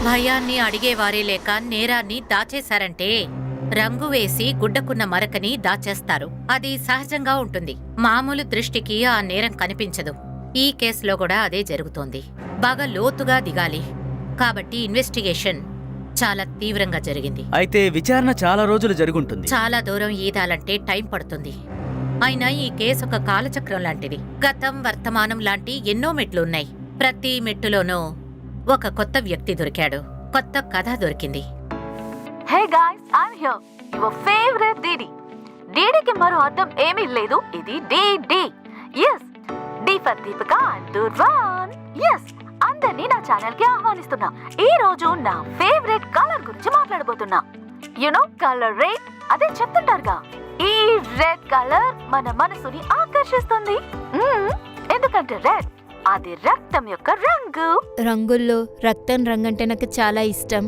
భయాన్ని అడిగేవారే లేక నేరాన్ని దాచేశారంటే రంగు వేసి గుడ్డకున్న మరకని దాచేస్తారు. అది సహజంగా ఉంటుంది. మామూలు దృష్టికి ఆ నేరం కనిపించదు. ఈ కేసులో కూడా అదే జరుగుతోంది. బాగా లోతుగా దిగాలి కాబట్టి ఇన్వెస్టిగేషన్ చాలా తీవ్రంగా జరిగింది. అయితే విచారణ చాలా రోజులు జరుగుంటుంది. చాలా దూరం ఈదాలంటే టైం పడుతుంది. అయినా ఈ కేసు ఒక కాలచక్రం లాంటిది. గతం, వర్తమానం లాంటి ఎన్నో మెట్లున్నాయి. ప్రతి మెట్టులోనూ ఒక కొత్త వ్యక్తి దొరికాడు, కొత్త కథ దొరికింది. Hey guys, I'm here. Your favorite Didi. Didiకి మరో అర్థం ఏమీ లేదు. ఇది DD. Yes. D for Deepika and Durvan. Yes. అందరినీ నా ఛానల్ కి ఆహ్వానిస్తున్నా. ఈ రోజు నా ఫేవరెట్ కలర్ గురించి మాట్లాడబోతున్నా. Colour red. అదే చెప్తుంటారుగా, ఈ రెడ్ కలర్ మన మనసుని ఆకర్షిస్తుంది. ఎందుకంటే రెడ్ అది రక్తం యొక్క రంగు. రంగుల్లో రక్తం రంగంటే నాకు చాలా ఇష్టం.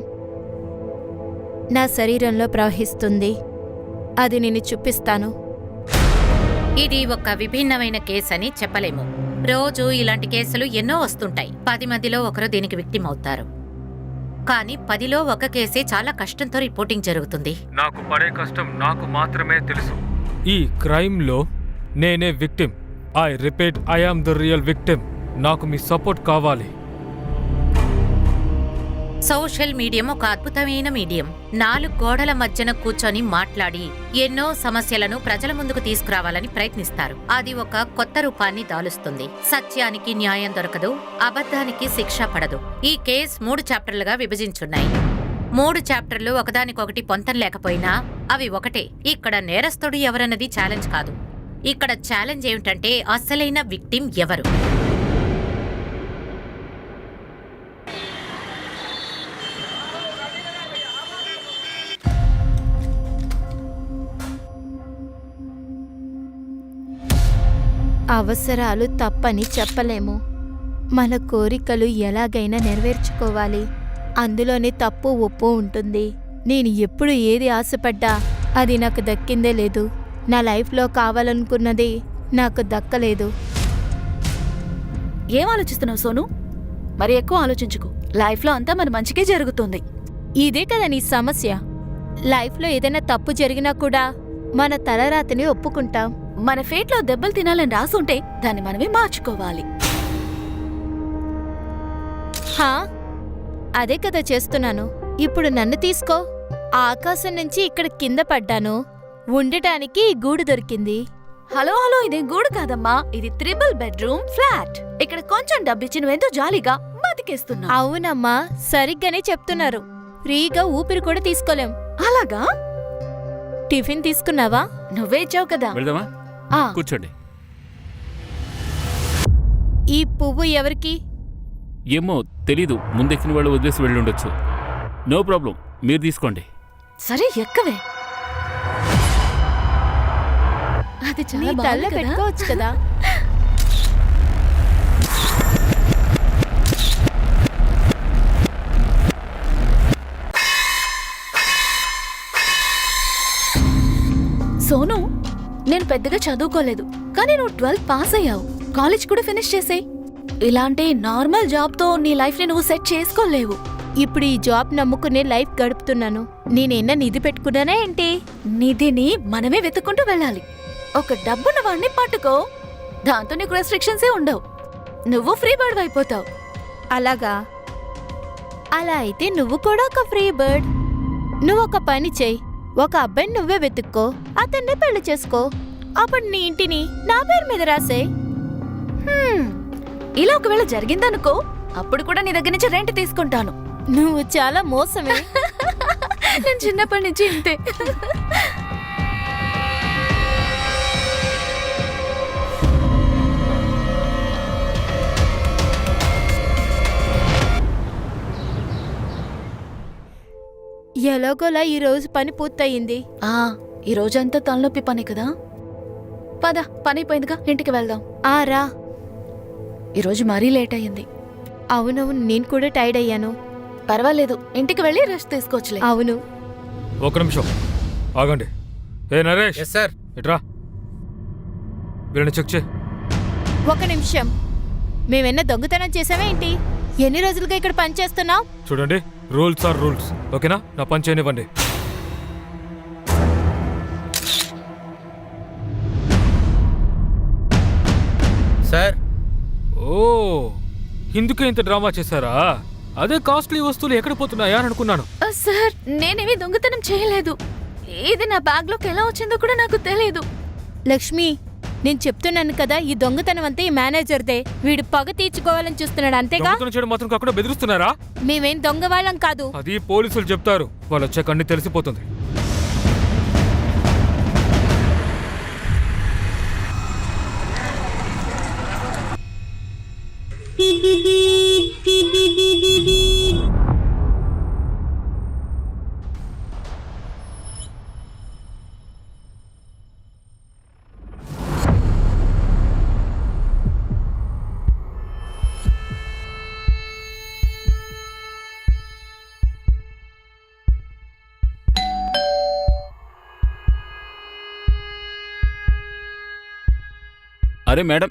నా శరీరంలో ప్రవహిస్తుంది. అది నేను చూపిస్తాను. ఇది ఒక విభిన్నమైన కేసు అని చెప్పలేము. రోజు ఇలాంటి కేసులు ఎన్నో వస్తుంటాయి. 10 మందిలో ఒకరు దీనికి విక్టిమ్ అవుతారు. కానీ 10లో ఒక కేసే చాలా కష్టంతో రిపోర్టింగ్ జరుగుతుంది. నాకు పడే కష్టం నాకు మాత్రమే తెలుసు. ఈ క్రైమ్ లో నేనే victim. I repeat, I am the real victim. నాకు మీ సపోర్ట్ కావాలి. సోషల్ మీడియం ఒక అద్భుతమైన మీడియం. 4 గోడల మధ్యన కూర్చొని మాట్లాడి ఎన్నో సమస్యలను ప్రజల ముందుకు తీసుకురావాలని ప్రయత్నిస్తారు. అది ఒక కొత్త రూపాన్ని దాలుస్తుంది. సత్యానికి న్యాయం దొరకదు, అబద్ధానికి శిక్ష పడదు. ఈ కేసు 3 చాప్టర్లుగా విభజించున్నాయి. 3 చాప్టర్లు ఒకదానికొకటి పొంతం లేకపోయినా అవి ఒకటే. ఇక్కడ నేరస్తుడు ఎవరన్నది ఛాలెంజ్ కాదు. ఇక్కడ ఛాలెంజ్ ఏమిటంటే అసలైన విక్టిమ్ ఎవరు. అవసరాలు తప్పని చెప్పలేము. మన కోరికలు ఎలాగైనా నెరవేర్చుకోవాలి. అందులోనే తప్పు ఒప్పు ఉంటుంది. నేను ఎప్పుడు ఏది ఆశపడ్డా అది నాకు దక్కిందే లేదు. నా లైఫ్లో కావాలనుకున్నది నాకు దక్కలేదు. ఏం ఆలోచిస్తున్నావు సోను? మరి ఎక్కువ ఆలోచించుకో. లైఫ్లో అంతా మన మంచికే జరుగుతుంది. ఇదే కదా నీ సమస్య. లైఫ్లో ఏదైనా తప్పు జరిగినా కూడా మన తలరాతని ఒప్పుకుంటాం. మన ఫేట్లో దెబ్బలు తినాలని రాసుంటే దాన్ని మనమే మార్చుకోవాలి. హా, అదే కదా చేస్తున్నాను. ఇప్పుడు నన్ను తీసుకో. ఆకాశం నుంచి ఇక్కడ కింద పడ్డాను. ఉండటానికి ఈ గూడు దొరికింది. హలో, ఇది గూడు కాదమ్మా. ఇది 3 బెడ్రూమ్ ఫ్లాట్. ఇక్కడ కొంచెం డబ్బిచ్చి నువ్వెంతో జాలీగా బతికేస్తున్నా. అవునమ్మా, సరిగ్గానే చెప్తున్నారు. ఫ్రీగా ఊపిరి కూడా తీసుకోలేం. అలాగా? టిఫిన్ తీసుకున్నావా? నువ్వే ఇచ్చావు కదా. కూర్చోండి. ఈ పువ్వు ఎవరికి? ఏమో తెలీదు. ముందెక్కిన వాళ్ళు వదిలేసి వెళ్ళుండొచ్చు. నో ప్రాబ్లం, మీరు తీసుకోండి. సరే, ఎక్కవే. అది నీ చాలా తల్ల పెట్టుకోవచ్చు కదా. సోను, నేను పెద్దగా చదువుకోలేదు, కానీ నువ్వు 12th పాస్ అయ్యావు. కాలేజ్ కూడా ఫినిష్ చేసేయ్. ఇలాంటి నార్మల్ జాబ్తో నీ లైఫ్ని నువ్వు సెట్ చేసుకోలేవు. ఇప్పుడు ఈ జాబ్ నమ్ముకునే లైఫ్ గడుపుతున్నాను. నేనేనా నిధి పెట్టుకున్నానా ఏంటి? నిధిని మనమే వెతుక్కుంటూ వెళ్ళాలి. ఒక డబ్బున్న వాడిని పట్టుకో, దాంతో నీకు రెస్ట్రిక్షన్సే ఉండవు. నువ్వు ఫ్రీ బర్డ్ అయిపోతావు. అలాగా? అలా అయితే నువ్వు కూడా ఒక ఫ్రీ బర్డ్. నువ్వు ఒక పని చెయ్యి. ఒక అబ్బాయిని నువ్వే వెతుక్కో, అతన్ని పెళ్లి చేసుకో. అప్పుడు నీ ఇంటిని నా పేరు మీద రాసే. ఇలా ఒకవేళ జరిగిందనుకో, అప్పుడు కూడా నీ దగ్గర నుంచి రెంట్ తీసుకుంటాను. నువ్వు చాలా మోసమే. నేను చిన్నప్పటి నుంచి ఇంతే. ఎలాగోలా ఈ రోజు పని పూర్తయింది. ఈ రోజంతా తలనొప్పి పని కదా. పద, పని అయిపోయిందిగా, ఇంటికి వెళ్దాం. రా. ఈరోజు మరీ లేట్ అయ్యింది. అవునవును, నేను కూడా టైర్డ్ అయ్యాను. పర్వాలేదు, ఇంటికి వెళ్ళి రెస్ట్ తీసుకోవచ్చులే. అవును. ఒక నిమిషం ఆగండి. ఏ నరేష్, సార్, ఇట్రా. వీళ్ళని చెక్ చేయి. ఒక నిమిషం. మేమెన్నా దొంగతనం చేసామా ఏంటి? ఎన్ని రోజులుగా ఇక్కడ పని చేస్తున్నావు? చూడండి, రూల్స్ ఆర్ రూల్స్, ఓకేనా? నా పని చేయనివ్వండి. సార్, ఓ, ఇందుకే ఇంత డ్రామా చేశారా? అదే కాస్ట్లీ వస్తువులు ఎక్కడ పోతున్నాయా అని అనుకున్నాను. సార్, నేనేమి దొంగతనం చేయలేదు. ఇది నా బ్యాగ్లోకి ఎలా వచ్చిందో కూడా నాకు తెలియదు. లక్ష్మి, నేను చెప్తున్నాను కదా, ఈ దొంగతనం అంతా ఈ మేనేజర్దే. వీడు పగ తీర్చుకోవాలని చూస్తున్నాడు, అంతేగా? దొంగతనం చేయడం మాత్రం కాకుండా బెదిరిస్తున్నారా? మేమేం దొంగ వాళ్ళం కాదు. అది పోలీసులు చెప్తారు, వాళ్ళు వచ్చాక అన్ని తెలిసిపోతుంది. అరే మేడం,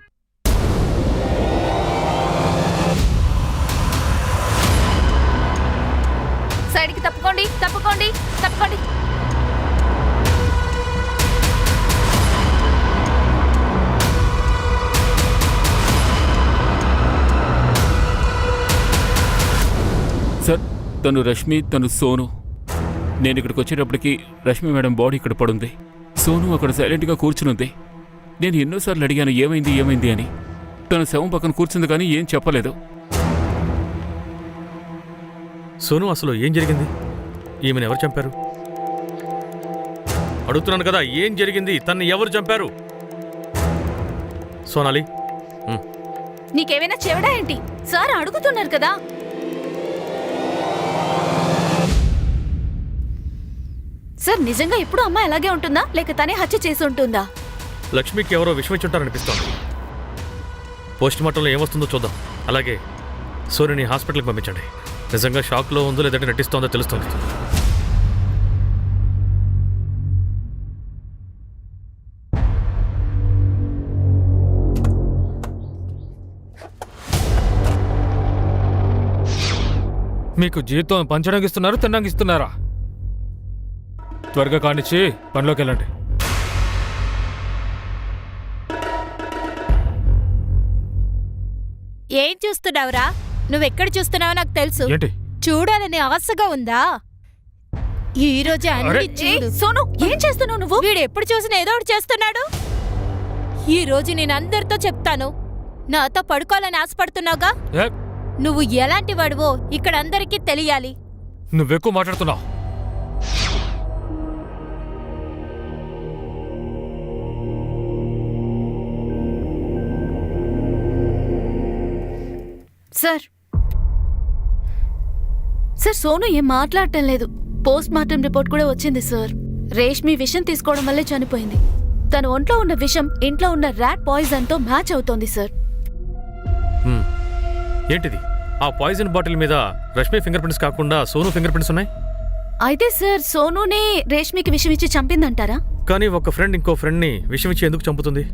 సైడ్కి తప్పుకోండి, తప్పుకోండి, తప్పుకోండి. సార్, తను రష్మి, తను సోను. నేను ఇక్కడికి వచ్చేటప్పటికి రష్మి మేడం బాడీ ఇక్కడ పడుంది. సోను అక్కడ సైలెంట్గా కూర్చునుంది. నేను ఎన్నోసార్లు అడిగాను ఏమైంది ఏమైంది అని. తన శవం పక్కన కూర్చుంది కానీ ఏం చెప్పలేదు. సోను, అసలు ఏం జరిగింది? ఈమెను ఎవరు చంపారు? అడుగుతున్నాను కదా, ఏం జరిగింది? తన్ని ఎవరు చంపారు? సోనాలి, నీకేమైనా చెవిడా ఏంటి? సార్ అడుగుతున్నారు కదా. సార్, నిజంగా ఎప్పుడు అమ్మ అలాగే ఉంటుందా, లేక తనే హత్య చేసి ఉంటుందా? లక్ష్మికి ఎవరో విషయం ఇచ్చుంటారనిపిస్తోంది. పోస్ట్ మార్టంలో ఏమొస్తుందో చూద్దాం. అలాగే సోనిని హాస్పిటల్కి పంపించండి. నిజంగా షాక్లో ఉందో లేదంటే నటిస్తోందో తెలుస్తుంది. మీకు జీతం పంచడానికి ఇస్తున్నారు, తినడానికి ఇస్తున్నారా? త్వరగా కానిచ్చి పనిలోకి వెళ్ళండి. ఏం చూస్తున్నావురా? నువ్వెక్కడ చూస్తున్నావో నాకు తెలుసు. ఏంటి? చూడాలని ఆశగా ఉందా? ఈ రోజే అన్ని చూడు. సోను, ఏం చేస్తున్నావు నువ్వు? వీడు ఎప్పుడు చూసినా ఏదో ఒకటి చేస్తున్నాడు. ఈ రోజు నేను అందరితో చెప్తాను. నాతో పడుకోవాలని ఆశపడుతున్నావుగా? ఏ, నువ్వు ఎలాంటి వాడువో ఇక్కడ అందరికీ తెలియాలి. నువ్వెక్కువ మాట్లాడుతున్నావు. సార్, సోను ఏం మాట్లాడటం లేదు. పోస్ట్ మార్టం రిపోర్ట్ కూడా వచ్చింది సార్. రేష్మి విషం తీసుకోవడం వల్లే చనిపోయింది. తన ఒంట్లో ఉన్న విషం ఇంట్లో ఉన్న ర్యాట్ పాయిజన్ తో మ్యాచ్ అవుతోంది సార్. ఏంటిది? ఆ పాయిజన్ బాటిల్ మీద రష్మి ఫింగర్ ప్రింట్స్ కాకుండా సోను ఫింగర్ ప్రింట్స్ ఉన్నాయి. అయితే సార్, సోనునే రేష్మికి విషం ఇచ్చి చంపిందంటారా? కానీ ఒక ఫ్రెండ్ ఇంకో ఫ్రెండ్ని విషం ఇచ్చి ఎందుకు చంపుతుంది?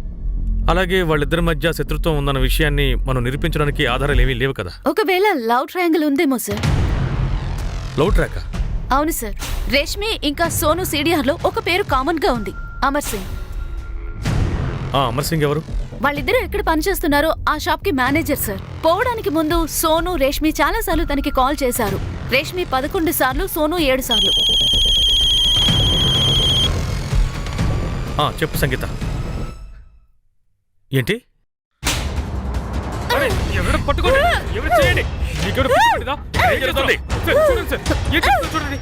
అలాగే వాళ్ళిద్దరి మధ్య శత్రుత్వం ఉందన్న విషయాన్ని మనం నిరూపించడానికి ఆధారాలు ఏమీ లేవు కదా. ఒకవేళ లవ్ ట్రయాంగిల్ ఉందేమో సార్. Love track? అవును సార్. రేష్మి ఇంకా సోను CDR లో ఒక పేరు కామన్ గా ఉంది, అమర్ సింగ్. అమర్ సింగ్ ఎవరు? వాళ్ళిద్దరూ ఎక్కడ పనిచేస్తున్నారో ఆ షాప్ కి మేనేజర్ సార్. పోవడానికి ముందు సోను, రేష్మి చాలా సార్లు తనకి కాల్ చేశారు. రేష్మి 11 సార్లు, సోను 7 సార్లు. చెప్పు సంగీత. ఏంటి? ఎవరు పట్టుకోండి, ఎవరు చేయండి. మీకెవరు పట్టుకోండిదా? ఏం జరుగుతుంది? సార్, చూడండి సార్, ఏం జరుగుతుందో చూడండి.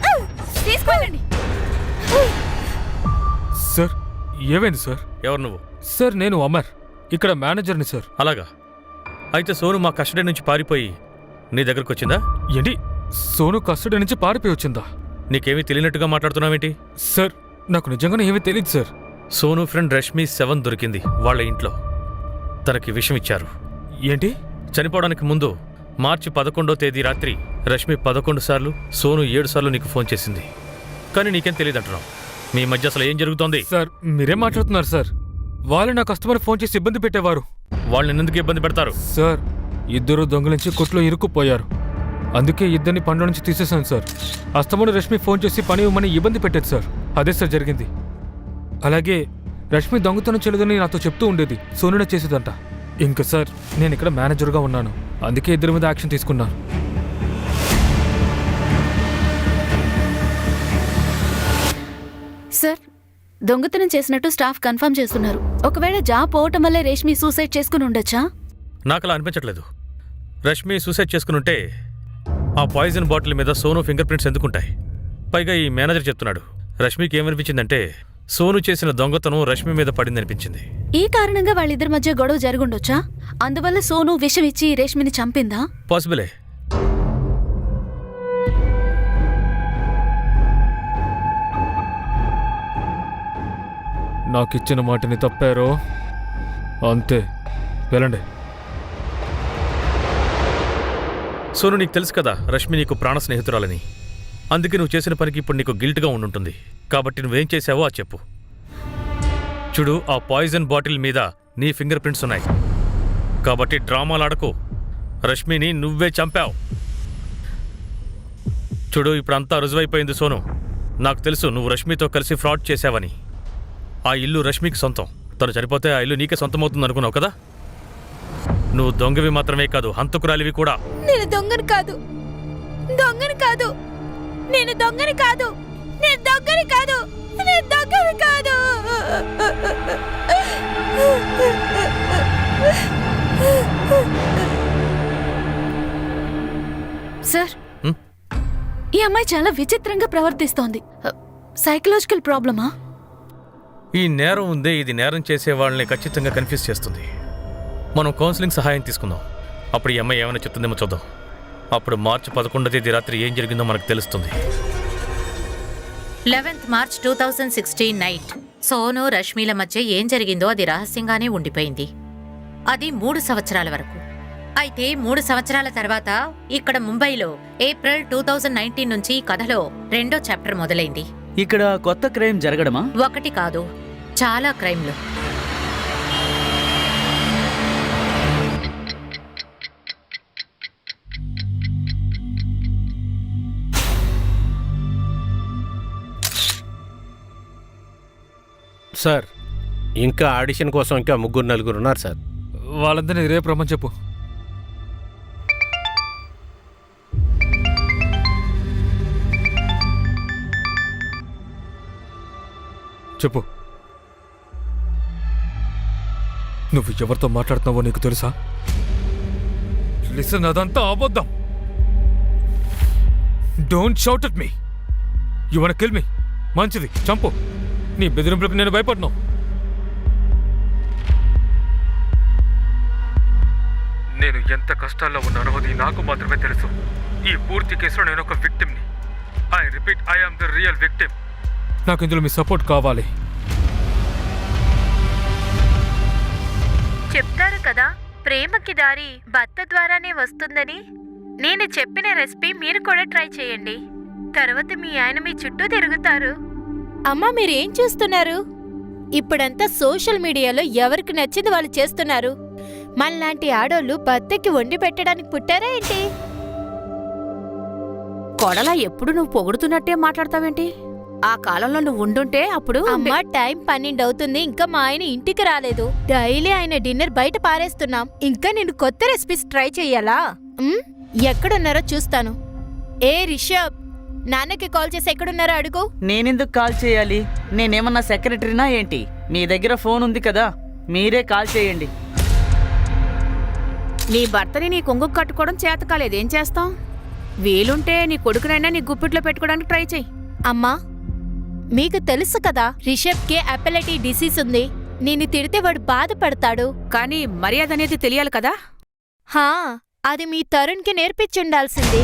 తీసుకెళ్ళండి. సార్, ఏమైంది సార్? ఎవరు నువ్వు? సార్, నేను అమర్, ఇక్కడ మేనేజర్ని సార్. అలాగా? అయితే సోను మా కస్టడీ నుంచి పారిపోయి నీ దగ్గరకు వచ్చిందా? ఏంటి? సోను కస్టడీ నుంచి పారిపోయి వచ్చిందా? నీకేమీ తెలియనట్టుగా మాట్లాడుతున్నావేంటి? సార్, నాకు నిజంగానే ఏమీ తెలియదు సార్. సోను ఫ్రెండ్ రష్మి శవం దొరికింది వాళ్ళ ఇంట్లో. తనకి విషం ఇచ్చారు. ఏంటి? చనిపోవడానికి ముందు మార్చి 11వ తేదీ రాత్రి రష్మి 11 సార్లు, సోను 7 సార్లు నీకు ఫోన్ చేసింది. కానీ నీకేం తెలియదంటున్నావు. మీ మధ్య అసలు ఏం జరుగుతోంది? సార్, మీరేం మాట్లాడుతున్నారు సార్? వాళ్ళు నా కస్టమర్ ఫోన్ చేసి ఇబ్బంది పెట్టేవారు. వాళ్ళని ఎందుకు ఇబ్బంది పెడతారు? సార్, ఇద్దరు దొంగలించి కొట్లో ఇరుక్కుపోయారు. అందుకే ఇద్దరిని పనిలో నుంచి తీసేశాను సార్. అస్తమాను రష్మి ఫోన్ చేసి పని ఇవ్వమని ఇబ్బంది పెట్టేది సార్. అదే సార్ జరిగింది. అలాగే రష్మి దొంగతనం చెల్లదని నాతో చెప్తూ ఉండేది. సోనునే చేసేదంట. ఇంకా సార్ నేను ఇక్కడ మేనేజర్గా ఉన్నాను. అందుకే ఇద్దరి మీద యాక్షన్ తీసుకున్నాను. సార్, దొంగతనం చేసినట్టు స్టాఫ్ కన్ఫర్మ్ చేస్తున్నారు. ఒకవేళ జాబ్ పోవటం వల్లే రేష్మి సూసైడ్ చేసుకుని ఉండొచ్చా? నాకు అలా అనిపించట్లేదు. రష్మి సూసైడ్ చేసుకునుంటే ఆ పాయిజన్ బాటిల్ మీద సోను ఫింగర్ ప్రింట్స్ ఎందుకుంటాయి? పైగా ఈ మేనేజర్ చెప్తున్నాడు రష్మికి ఏమనిపించిందంటే సోను చేసిన దొంగతనం రష్మి మీద పడిందనిపించింది. ఈ కారణంగా వాళ్ళిద్దరి మధ్య గొడవ జరుగుండొచ్చా? అందువల్ల సోను విషం ఇచ్చి రేష్మిని చంపిందా? పాసిబులే. నాకిచ్చిన మాటని తప్పారో అంతే, వెళ్ళండి. సోను, నీకు తెలుసు కదా రష్మి నీకు ప్రాణ స్నేహితురాలని. అందుకే నువ్వు చేసిన పనికి ఇప్పుడు నీకు గిల్ట్గా ఉండుంటుంది. కాబట్టి నువ్వేం చేసావో అది చెప్పు. చూడు, ఆ పాయిజన్ బాటిల్ మీద నీ ఫింగర్ ప్రింట్స్ ఉన్నాయి. కాబట్టి డ్రామాలాడకు. రష్మిని నువ్వే చంపావు. చూడు, ఇప్పుడంతా రుజువైపోయింది సోను. నాకు తెలుసు నువ్వు రష్మితో కలిసి ఫ్రాడ్ చేశావని. ఆ ఇల్లు రష్మికి సొంతం. తను చనిపోతే ఆ ఇల్లు నీకే సొంతమవుతుంది అనుకున్నావు కదా? నువ్వు దొంగవి మాత్రమే కాదు, హంతకురాలివి కూడా. నేను దొంగని కాదు, దొంగని కాదు, నేను దొంగని కాదు, నేను దొంగని కాదు, నేను దొంగని కాదు. సార్, ఈ అమ్మాయి చాలా విచిత్రంగా ప్రవర్తిస్తోంది. సైకలాజికల్ ప్రాబ్లమా? ఈ నేరం ఉందే, ఇది నేరం చేసే వాళ్ళని ఖచ్చితంగా కన్ఫ్యూజ్ చేస్తుంది. మనం కౌన్సిలింగ్ సహాయం తీసుకుందాం. అప్పుడు ఈ అమ్మాయి ఏమైనా చెప్తుందేమో చూద్దాం. అప్పుడు మార్చి 11వ తేదీ రాత్రి ఏం జరిగిందో మనకు తెలుస్తుంది. 11th March 2016 నైట్ సోను రష్మిల మధ్య ఏం జరిగిందో అది రహస్యంగానే ఉండిపోయింది. అది 3 సంవత్సరాల వరకు. అయితే 3 సంవత్సరాల తర్వాత ఇక్కడ ముంబైలో ఏప్రిల్ 2019 నుంచి ఈ కథలో 2వ చాప్టర్ మొదలైంది. ఇక్కడ కొత్త క్రైమ్ జరగడమా? ఒకటి కాదు, చాలా క్రైమ్లు. సార్, ఇంకా ఆడిషన్ కోసం ఇంకా 3-4 ఉన్నారు సార్. వాళ్ళందరినీ రేపు రమ్మని చెప్పు. చెప్పు. నువ్వు ఎవరితో మాట్లాడుతున్నావో నీకు తెలుసా? లిసన్, అదంతా అబద్ధం. Don't shout at me. You want kill me? మంచిది, చంపు. నీ బెదిరింపులకు నేను భయపడను. నేను ఎంత కష్టాల్లో ఉన్నానో అది నాకు మాత్రమే తెలుసు. ఈ పూర్తి కేసులో నేను ఒక విక్టిమ్ని. I repeat, I am the real victim. నాకు ఇందులో మీ సపోర్ట్ కావాలి. చెప్తారు కదా, ప్రేమకి దారి భర్త ద్వారానే వస్తుందని. నేను చెప్పిన రెసిపీ మీరు కూడా ట్రై చేయండి. తర్వాత మీ ఆయన మీ చుట్టూ తిరుగుతారు. అమ్మా, మీరేం చూస్తున్నారు? ఇప్పుడంతా సోషల్ మీడియాలో ఎవరికి నచ్చింది వాళ్ళు చేస్తున్నారు. మనలాంటి ఆడోళ్ళు భర్తకి వండి పెట్టడానికి పుట్టారా ఏంటి? కొడలా ఎప్పుడు నువ్వు పొగుడుతున్నట్టే మాట్లాడతావేంటి? ఆ కాలంలో నువ్వు ఉండుంటే అప్పుడు. అమ్మా, టైం 12 అవుతుంది, ఇంకా మా ఆయన ఇంటికి రాలేదు. డైలీ ఆయన డిన్నర్ బయట పారేస్తున్నాం. ఇంకా నేను కొత్త రెసిపీస్ ట్రై చెయ్యాలా? ఎక్కడున్నారో చూస్తాను. ఏ రిషబ్, నాన్నకి కాల్ చేసి ఎక్కడున్నారో అడుగు. నేనెందుకు కాల్ చేయాలి? నేనేమన్నా సెక్రటరీనా ఏంటి? మీ దగ్గర ఫోన్ ఉంది కదా, మీరే కాల్ చేయండి. నీ భర్తని నీ కొంగు కట్టుకోవడం చేత కాలేదు, ఏం చేస్తాం? వీలుంటే నీ కొడుకునైనా నీ గుప్పిట్లో పెట్టుకోవడానికి ట్రై చెయ్యి. అమ్మా, మీకు తెలుసు కదా రిషబ్కి అపెలటీ డిసీజ్ ఉంది. నేను తిడితే వాడు బాధపడతాడు. కానీ మర్యాద అనేది తెలియాలి కదా. హా, అది మీ తరుణ్కి నేర్పించుండాల్సింది.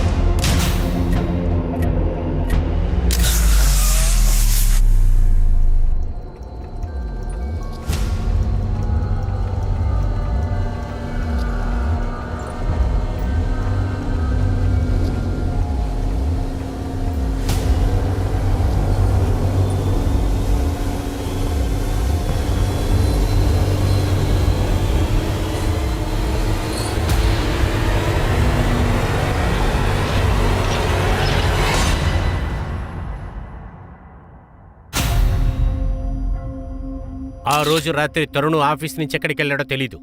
ఆ రోజు రాత్రి తరుణ్ ఆఫీస్ నుంచి ఎక్కడికి వెళ్ళాడో తెలీదు.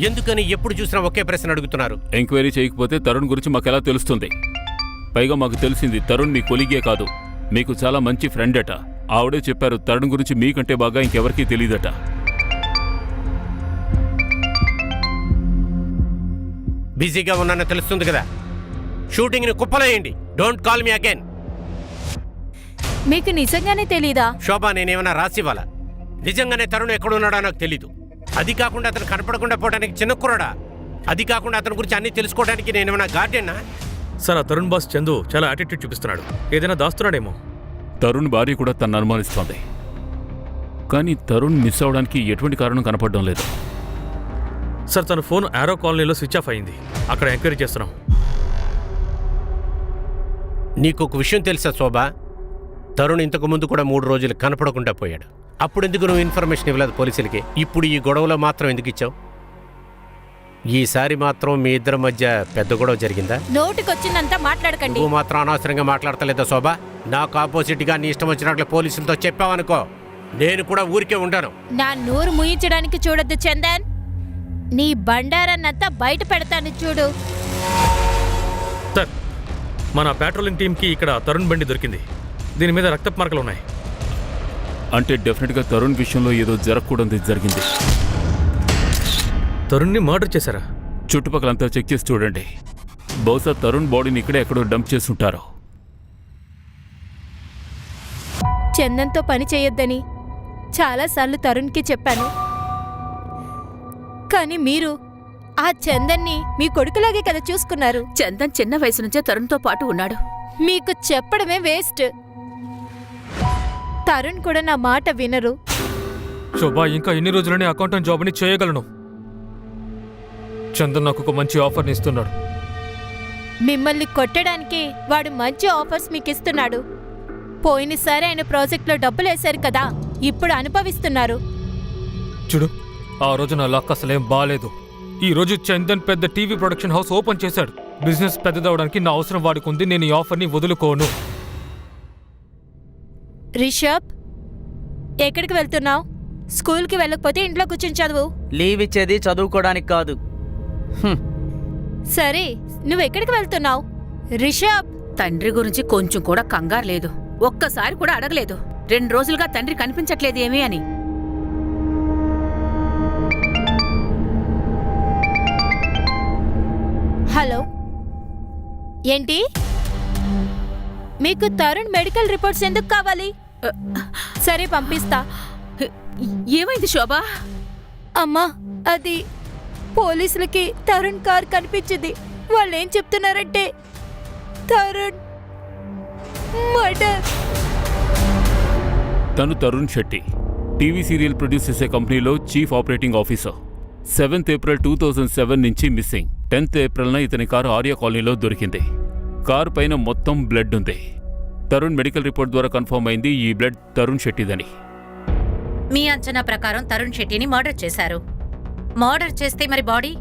ఎందుకని ఎప్పుడు చూసినా ఒకే ప్రశ్న అడుగుతున్నారు? ఎంక్వైరీ చేయకపోతే తరుణ్ గురించి మాకెలా తెలుస్తుంది? పైగా మాకు తెలిసింది తరుణ్ మీ కొలిగే కాదు, మీకు చాలా మంచి ఫ్రెండ్ అట. ఆవిడే చెప్పారు తరుణ్ గురించి మీకంటే బాగా ఇంకెవరికీ తెలియదట. బిజీగా ఉన్నానో తెలుస్తుంది కదా. షూటింగ్ని కుప్పలేయండి. Don't call me again. మీకు నిజంగానే తెలీదా? శోభా, నేనేమైనా రాసివ్వాలా? నిజంగానే తరుణ్ ఎక్కడున్నాడో నాకు తెలీదు. అది కాకుండా అతను కనపడకుండా పోవడానికి చిన్న కుర్రాడా? అది కాకుండా అతని గురించి అన్నీ తెలుసుకోవడానికి నేనేమైనా గార్డెన్నా? సార్, ఆ తరుణ్ బాస్ చందు చాలా యాటిట్యూడ్ చూపిస్తున్నాడు. ఏదైనా దాస్తున్నాడేమో. తరుణ్ భార్య కూడా తను అనుమానిస్తోంది. కానీ తరుణ్ మిస్ అవడానికి ఎటువంటి కారణం కనపడడం లేదు. సార్, తన ఫోన్ ఆరో కాలనీలో స్విచ్ ఆఫ్ అయింది. అక్కడ ఎంక్వైరీ చేస్తున్నాం. నీకొక విషయం తెలుసా శోభా? తరుణ్ ఇంతకు ముందు కూడా 3 రోజులు కనపడకుండా పోయాడు. అప్పుడు ఎందుకు నువ్వు ఇన్ఫర్మేషన్ ఇవ్వలేదు పోలీసులకి? ఇప్పుడు ఈ గొడవలో మాత్రం ఎందుకు ఇచ్చావు? ఈసారి మాత్రం మీ ఇద్దరి మధ్య పెద్ద గొడవ జరిగిందా? నోటికొచ్చిందంతా మాట్లాడకండి. నువ్వు మాత్రం అనవసరంగా మాట్లాడతలేదా శోభా? నాకు ఆపోజిట్గా నీ ఇష్టం వచ్చినట్లు పోలీసులతో చెప్పావనుకో, నేను కూడా ఊరికే ఉంటాను. నా నోరు ముయించడానికి చూడొద్దు చందన్. నీ బండారాన్నంతా బయట పెడతాను చూడు. సార్, మన పెట్రోలింగ్ టీంకి ఇక్కడ తరుణ్ బండి దొరికింది. దీని మీద రక్తపు మార్కలు ఉన్నాయి. అంటే డెఫినెట్గా తరుణ్ విషయంలో ఏదో జరగకూడదు జరిగింది. తరుణ్ని మర్డర్ చేశారా? చుట్టుపక్కలంతా చెక్ చేసి చూడండి. బహుశా తరుణ్ బాడీని ఇక్కడే ఎక్కడో డంప్ చేస్తుంటారు. చందన్తో పని చేయొద్దని చాలాసార్లు తరుణ్కి చెప్పాను. కానీ మీరు ఆ చందన్ని మీ కొడుకులాగే కదా చూసుకున్నారు. చందన్ చిన్న వయసు నుంచే తరుణ్తో పాటు ఉన్నాడు. మీకు చెప్పడమే వేస్ట్. తరుణ్ కూడా నా మాట వినరు. శోభా, ఇంకా ఎన్ని రోజులని అకౌంటెంట్ జాబ్ని చేయగలను? చందన్ నాకు ఒక మంచి ఆఫర్ని ఇస్తున్నాడు. మిమ్మల్ని కొట్టడానికి వాడు మంచి ఆఫర్స్ మీకు ఇస్తున్నాడు. పోయినసారి ఆయన ప్రాజెక్ట్లో డబ్బులు వేశారు కదా, ఇప్పుడు అనుభవిస్తున్నారు. చూడు, ఆ రోజు నా లక్ అసలేం బాలేదు. ఈ రోజు చందన్ పెద్ద టీవీ ప్రొడక్షన్ హౌస్ ఓపెన్ చేశాడు. బిజినెస్ పెద్దదవడానికి నా అవసరం వాడుకుంది. నేను ఈ ఆఫర్ని వదులుకోను. రిషబ్, ఎక్కడికి వెళ్తున్నావు? స్కూల్కి వెళ్ళకపోతే ఇంట్లో కూర్చొని చదువు. లీవ్ ఇచ్చేది చదువుకోవడానికి కాదు. సరే, నువ్వెక్కడికి వెళ్తున్నావు? రిషబ్, తండ్రి గురించి కొంచెం కూడా కంగారు లేదు. ఒక్కసారి కూడా అడగలేదు. 2 రోజులుగా తండ్రి కనిపించట్లేదు ఏమీ అని. హలో, ఏంటి? మీకు తరుణ్ మెడికల్ రిపోర్ట్స్ ఎందుకు కావాలి? సరే, పంపిస్తా. ఏమైంది శోభా? అమ్మా, అది పోలీసులకి తరుణ్ కార్ కనిపించింది. వాళ్ళేం చెప్తున్నారంటే తరుణ్ మర్డర్. తను Tarun Shetty, TV serial produce చేసే కంపెనీలో chief operating officer. 7th April 2007 నుంచి మిస్సింగ్. 10th April ఇతని కారు ఆర్య కాలనీలో దొరికింది. కారు పైన మొత్తం బ్లడ్ ఉంది. తరుణ్ మెడికల్ రిపోర్ట్ ద్వారా కన్ఫర్మ్ అయింది ఈ బ్లడ్ తరుణ్ శెట్టిదని. మీ అంచనా ప్రకారం తరుణ్ శెట్టిని మర్డర్ చేశారు. మర్డర్ చేస్తే మరి బాడీ?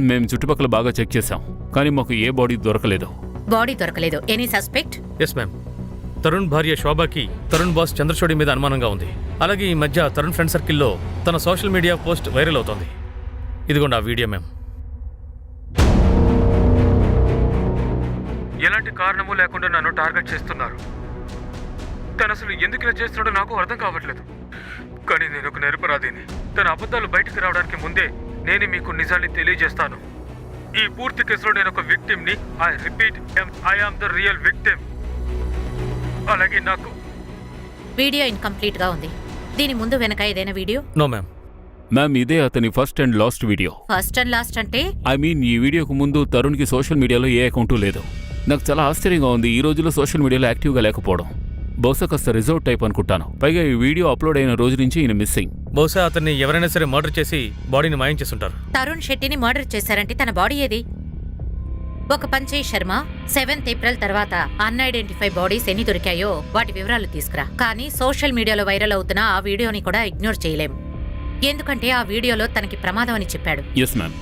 మేం చుట్టుపక్కల బాగా చెక్ చేశాం, కానీ మాకు ఏ బాడీ దొరకలేదు. బాడీ దొరకలేదు. Any suspect? Yes ma'am. Tarun భార్య శోభాకి తరుణ్ బాస్ చంద్రచూడి మీద అనుమానంగా ఉంది. అలాగే ఈ మధ్య తరుణ్ ఫ్రెండ్ సర్కిల్లో తన సోషల్ మీడియా పోస్ట్ వైరల్ అవుతోంది. ఇదిగోండి ఆ వీడియో మ్యామ్. ఎలాంటి కారణము లేకుండా నన్ను టార్గెట్ చేస్తున్నారు. తను అసలు ఎందుకు ఇలా చేస్తున్నాడో నాకు అర్థం కావట్లేదు. కానీ నేను ఒక నిరపరాధిని. తన అబద్ధాలు బయటకు రావడానికి ముందే నేను మీకు నిజాన్ని తెలియజేస్తాను. ఈ పూర్తి కేసులో నేను ఒక విక్టిమ్ని. I repeat, I am the real victim. అలాగే నాకు వీడియో ఇన్కంప్లీట్ గా ఉంది. దీని ముందు వెనక ఏదైనా వీడియో? No ma'am. మ్యామ్, ఇదే అతని first and last video. First and last అంటే? ఐ మీన్, ఈ వీడియోకు ముందు తరుణ్కి సోషల్ మీడియాలో ఏ అకౌంటు లేదు. నాకు చాలా ఆశ్చర్యంగా ఉంది ఈ రోజుల్లో సోషల్ మీడియాలో యాక్టివ్గా లేకపోవడం. బహుశా కాస్త రిజర్వ్ టైప్ అనుకుంటాను. పైగా ఈ వీడియో అప్లోడ్ అయిన రోజు నుంచి ఈయన మిస్సింగ్. బహుశా అతన్ని ఎవరైనా సరే మర్డర్ చేసి బాడీని మాయం చేస్తుంటారు. తరుణ్ శెట్టిని మర్డర్ చేశారంటే తన బాడీ ఏది? ఒక పంచే శర్మ 7th April తర్వాత అన్ఐడెంటిఫై బాడీస్ ఎన్ని దొరికాయో వాటి వివరాలు తీసుకురా. కానీ సోషల్ మీడియాలో వైరల్ అవుతున్న ఆ వీడియోని కూడా ఇగ్నోర్ చేయలేం. ఎందుకంటే ఆ వీడియోలో తనకి ప్రమాదం అని చెప్పాడు. Yes ma'am.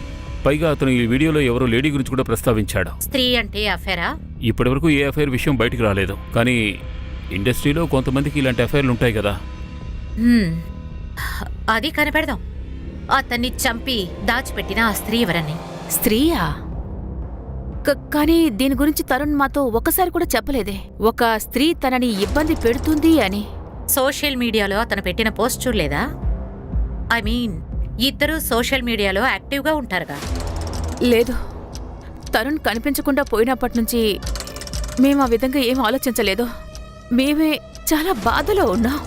పైగా అతను ఈ వీడియోలో ఎవరో లేడీ గురించి కూడా ప్రస్తావించాడు. స్త్రీ అంటే అఫేరా? ఇప్పటివరకు ఏ అఫైర్ విషయం బయటికి రాలేదు. కానీ ఇండస్ట్రీలో కొంతమందికి ఇలాంటి అఫైర్లు ఉంటాయి కదా. అది కనిపెడదాం. అతన్ని చంపి దాచిపెట్టిన ఆ స్త్రీ ఎవరని. స్త్రీయా? కానీ దీని గురించి తరుణ్ మాతో ఒక్కసారి కూడా చెప్పలేదే. ఒక స్త్రీ తనని ఇబ్బంది పెడుతుంది అని. సోషల్ మీడియాలో అతను పెట్టిన పోస్ట్ చూడలేదా? ఐ మీన్, ఇద్దరూ సోషల్ మీడియాలో యాక్టివ్గా ఉంటారుగా. లేదు, తరుణ్ కనిపించకుండా పోయినప్పటి నుంచి మేము ఆ విధంగా ఏం ఆలోచించలేదు. మేమే చాలా బాధలో ఉన్నాం.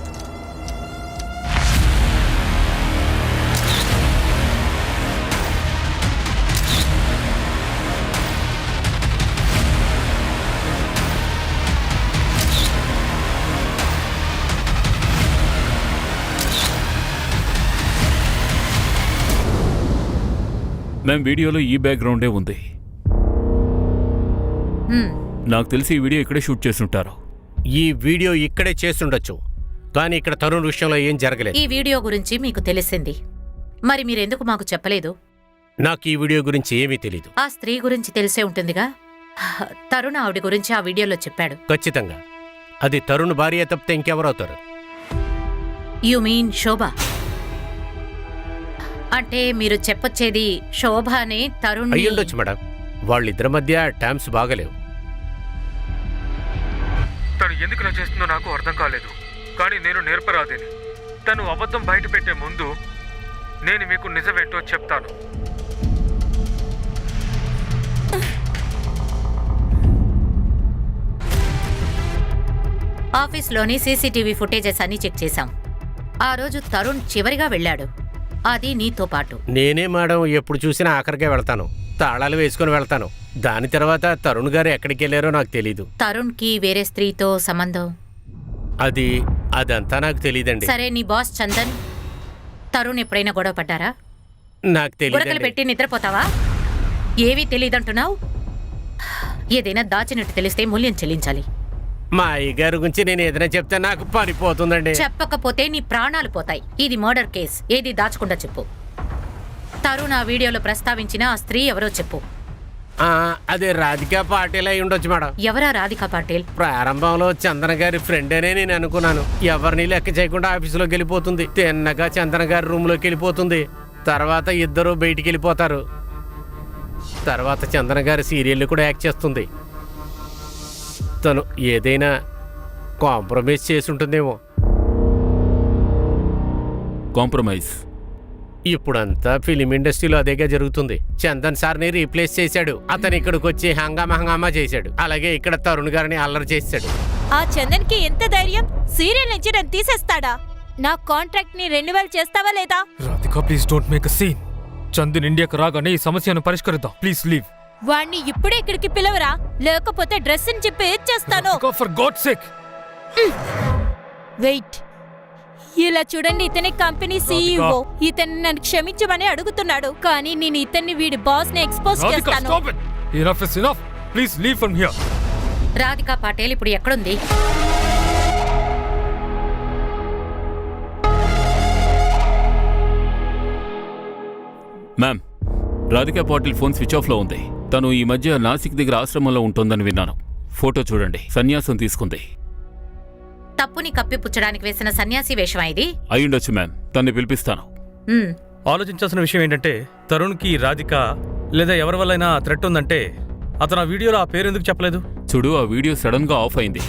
మ్యామ్, వీడియోలో ఈ బ్యాక్గ్రౌండే ఉంది. హ్మ్. నాకు తెలిసి ఈ వీడియో ఇక్కడే షూట్ చేస్తుంటారు. ఈ వీడియో ఇక్కడే చేస్తుండొచ్చు, కానీ ఇక్కడ తరుణ్ విషయంలో ఏం జరగలేదు. ఈ వీడియో గురించి మీకు తెలిసింది, మరి మీరెందుకు మాకు చెప్పలేదు? నాకు ఈ వీడియో గురించి ఏమీ తెలీదు. ఆ స్త్రీ గురించి తెలిసే ఉంటుందిగా. తరుణ్ ఆవిడ గురించి ఆ వీడియోలో చెప్పాడు. ఖచ్చితంగా అది తరుణ్ భార్య తప్పితే ఇంకెవరవుతారు? యు మీన్ శోభ? అంటే మీరు చెప్పొచ్చేది శోభనే తరుణ్? అయ్యుండొచ్చు మేడం, వాళ్ళిద్దరి మధ్య టర్మ్స్ బాగలేవు. తను ఎందుకు ఇలా చేస్తుందో నాకు అర్థం కాలేదు, కానీ నేను నేర్పరాదేని. తను అబద్ధం బయట పెట్టే ముందు నేను మీకు నిజమేంటో చెప్తాను. ఆఫీస్లోని సీసీటీవీ ఫుటేజెస్ అన్ని చెక్ చేశాం. ఆ రోజు తరుణ్ చివరిగా వెళ్ళాడు, అది నీతో పాటు. నేనే మేడం ఎప్పుడు చూసినా ఆఖరికే వెళ్తాను, తాళాలు వేసుకుని వెళ్తాను. దాని తర్వాత తరుణ్ గారు ఎక్కడికి వెళ్ళారో నాకు తెలీదు. తరుణ్కి వేరే స్త్రీతో సంబంధం? అదంతా నాకు తెలీదండి. సరే, నీ బాస్ చందన్ తరుణ్ ఎప్పుడైనా గొడవ పడ్డారా? నాకు గురకలు తెలియదు. పెట్టి నిద్రపోతావా? ఏవీ తెలీదంటున్నావు. ఏదైనా దాచినట్టు తెలిస్తే మూల్యం చెల్లించాలి. మా అయ్యగారి గురించి నేను ఏదైనా చెప్తే నాకు పడిపోతుందండి. చెప్పకపోతే నీ ప్రాణాలు పోతాయి. ఇది మర్డర్ కేస్, ఏది దాచకుండా చెప్పు. తరుణ్ ఆ వీడియోలో ప్రస్తావించిన ఆ స్త్రీ ఎవరో చెప్పు. అదే రాధికా పాటిల్ అయి ఉండొచ్చు మేడం. ఎవరా రాధికా పాటిల్? ప్రారంభంలో చందన గారి ఫ్రెండ్ అనే నేను అనుకున్నాను. ఎవరిని లెక్క చేయకుండా ఆఫీసులోకి వెళ్ళిపోతుంది. తిన్నగా చందన గారి రూమ్లోకి వెళ్ళిపోతుంది. తర్వాత ఇద్దరు బయటికి వెళ్ళిపోతారు. తర్వాత చందన గారి సీరియల్ కూడా యాక్ట్ చేస్తుంది. తను ఏదైనా కాంప్రమైజ్ చేసి ఉంటుందేమో. కాంప్రమైజ్? ఇప్పుడంతా ఫిలిం ఇండస్ట్రీలో అదేగా జరుగుతుంది. చందన్ సార్ని రీప్లేస్ చేశాడు. అతను ఇక్కడికి వచ్చి హంగామా చేశాడు. అలాగే ఇక్కడ తరుణ్ గారిని అల్లరి చేశాడు. ఆ చందన్కి ఎంత ధైర్యం! సీరియల్ నుంచి నన్ను తీసేస్తాడా? నా కాంట్రాక్ట్ ని రెన్యువల్ చేస్తావా లేదా? Radhika, please don't make a scene. Chandan ఇండియాకు రాగానే ఈ సమస్యను పరిష్కరిద్దాం. Please leave. వాణ్ణి ఇప్పుడే ఇక్కడికి పిలవరా, లేకపోతే డ్రెస్ ని చెప్పి చేస్తాను. For God sake. వెయిట్, ఇలా చూడండి, ఇతని కంపెనీ సీఈఓ. ఇతన్ని నన్ను క్షమించమని అడుగుతున్నాడు, కానీ నేను ఇతన్ని వీడి బాస్ ని ఎక్స్పోజ్ చేస్తాను. Enough is enough. Please leave from here. Radhika Patil ఇప్పుడు ఎక్కడుంది? Ma'am, Radhika Patil phone switch ఆఫ్లో ఉంది. తను ఈ మధ్య నాసిక్ దగ్గర ఆశ్రమంలో ఉంటుందని విన్నాను. ఫోటో చూడండి, సన్యాసం తీసుకుంది. తప్పుని కప్పిపుచ్చడానికి వేసిన సన్యాసి వేషమా ఇది? అయ్యుండొచ్చు మ్యామ్, తన్ని పిలిపిస్తాను. ఆలోచించాల్సిన విషయం ఏంటంటే, తరుణ్కి రాధిక లేదా ఎవరి వల్లైనా థ్రెట్ ఉందంటే అతను ఆ వీడియోలో ఆ పేరు ఎందుకు చెప్పలేదు? చూడు, ఆ వీడియో సడన్గా ఆఫ్ అయింది.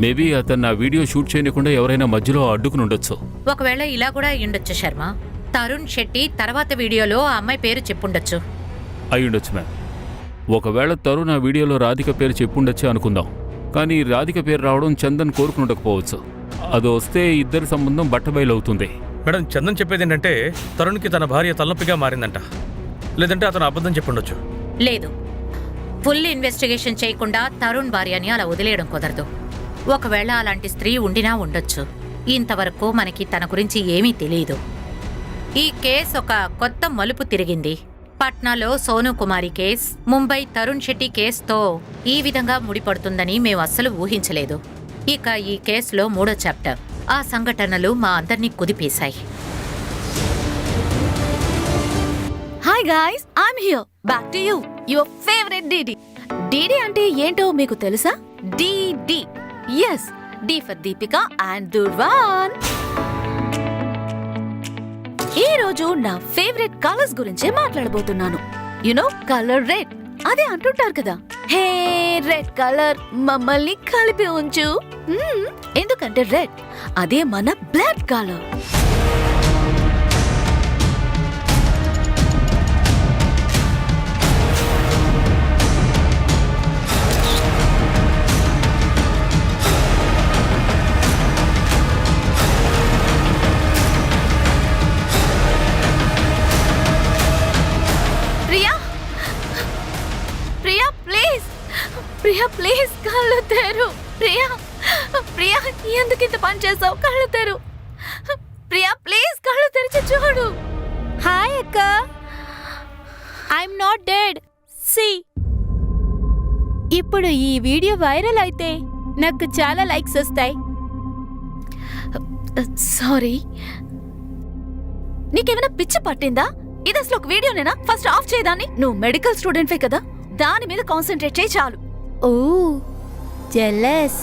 మేబీ అతను ఆ వీడియో షూట్ చేయకుండా ఎవరైనా మధ్యలో అడ్డుకుని ఉండొచ్చు. ఒకవేళ ఇలా కూడా అయ్యుండొచ్చు శర్మ. తరుణ్ శెట్టి తర్వాత వీడియోలో ఆ అమ్మాయి పేరు చెప్పుండొచ్చు. అయ్యుండొచ్చు మ్యామ్. ఒకవేళ తరుణ్ ఆ వీడియోలో రాధిక పేరు చెప్పుండొచ్చు అనుకుందాం, కానీ రాధిక పేరు రావడం చందన్ కోరుకునుండకపోవచ్చు. అది వస్తే ఇద్దరి సంబంధం బట్టబయలవుతుంది. మేడం, చందన్ చెప్పేది ఏంటంటే తరుణ్కి తన భార్య తలనొప్పిగా మారిందంట. లేదంటే అతను అబద్ధం చెప్పుండొచ్చు. లేదు, ఫుల్ ఇన్వెస్టిగేషన్ చేయకుండా తరుణ్ భార్యని అలా వదిలేయడం కుదరదు. ఒకవేళ అలాంటి స్త్రీ ఉండినా ఉండొచ్చు. ఇంతవరకు మనకి తన గురించి ఏమీ తెలియదు. ఈ కేసు ఒక కొత్త మలుపు తిరిగింది. పట్నాలో సోను కుమారి కేస్, ముంబై తరుణ్ శెట్టి కేసుతో ఈ విధంగా ముడిపడుతుందని మేము అస్సలు ఊహించలేదు. ఇక ఈ కేసులో 3వ చాప్టర్. ఆ సంఘటనలు మా అందర్నీ కుదిపేశాయి. Hi guys, I'm here. Back to you, your favourite DD. DD అంటే ఏంటో మీకు తెలుసా? DD. Yes, D for Deepika and Durvan. రోజు నా ఫేవరెట్ కలర్స్ గురించే మాట్లాడబోతున్నాను. You know colour red. అదే అంటుంటారు కదా, హే రెడ్ కలర్ మమ్మల్ని కలిపి ఉంచు. ఎందుకంటే రెడ్ అదే మన blood colour. Priya Priya please, Priya please కళ్ళు తెరు. ప్రియా ప్రియా ఎందుకు ఇంత పని చేసావు? కళ్ళు తెరు. ప్రియా ప్లీజ్ కళ్ళు తెరిచి చూడు. హాయ్ అక్క, ఐఎమ్ నాట్ డెడ్. సి ఇప్పుడు ఈ వీడియో వైరల్ అయితే నాకు చాలా లైక్స్ వస్తాయి. సారీ, నీకేమైనా పిచ్చి పట్టిందా? ఇది అసలు ఒక వీడియోనేనా? First of చేయదాన్ని. నువ్వు మెడికల్ స్టూడెంట్వే కదా, దాని మీద కాన్సన్ట్రేట్ చేయి చాలు. ఓ జెలస్.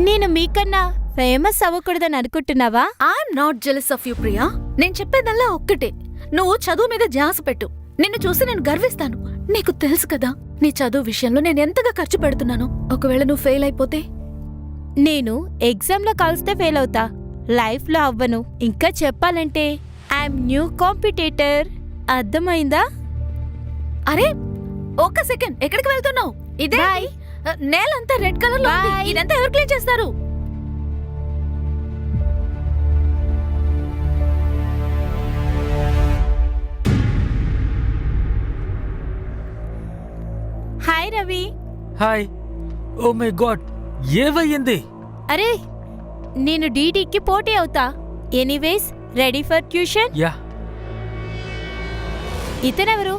నేను మీకన్నా ఫేమస్ అవ్వకూడదని అనుకుంటున్నావా? I'm not jealous of you Priya. నేను చెప్పేదల్లా ఒక్కటే, నువ్వు చదువు మీద ధ్యాస పెట్టు. నిన్ను చూసి నేను గర్విస్తాను. నీకు తెలుసు కదా నీ చదువు విషయంలో నేను ఎంతగా ఖర్చు పెడుతున్నాను. ఒకవేళ నువ్వు ఫెయిల్ అయిపోతే? నేను ఎగ్జామ్లో కలిస్తే ఫెయిల్ అవుతా, లైఫ్లో అవ్వను. ఇంకా చెప్పాలంటే ఐఎమ్ న్యూ కాంపిటేటర్. అర్థమైందా? అరే ఒక్క సెకండ్, ఎక్కడికి వెళ్తున్నావు? ఇదే Bye. నేలంతా రెడ్ కలర్ లో ఉంది. Bye. ఇదంతా ఎవరు క్లీన్ చేస్తారు? Hi Ravi. Hi. Oh my god, ఏవయ్యింది? అరే నేను డీడీకి పోటీ అవుతా. Anyways ready for tuition. Yeah, ఇతనెవరు?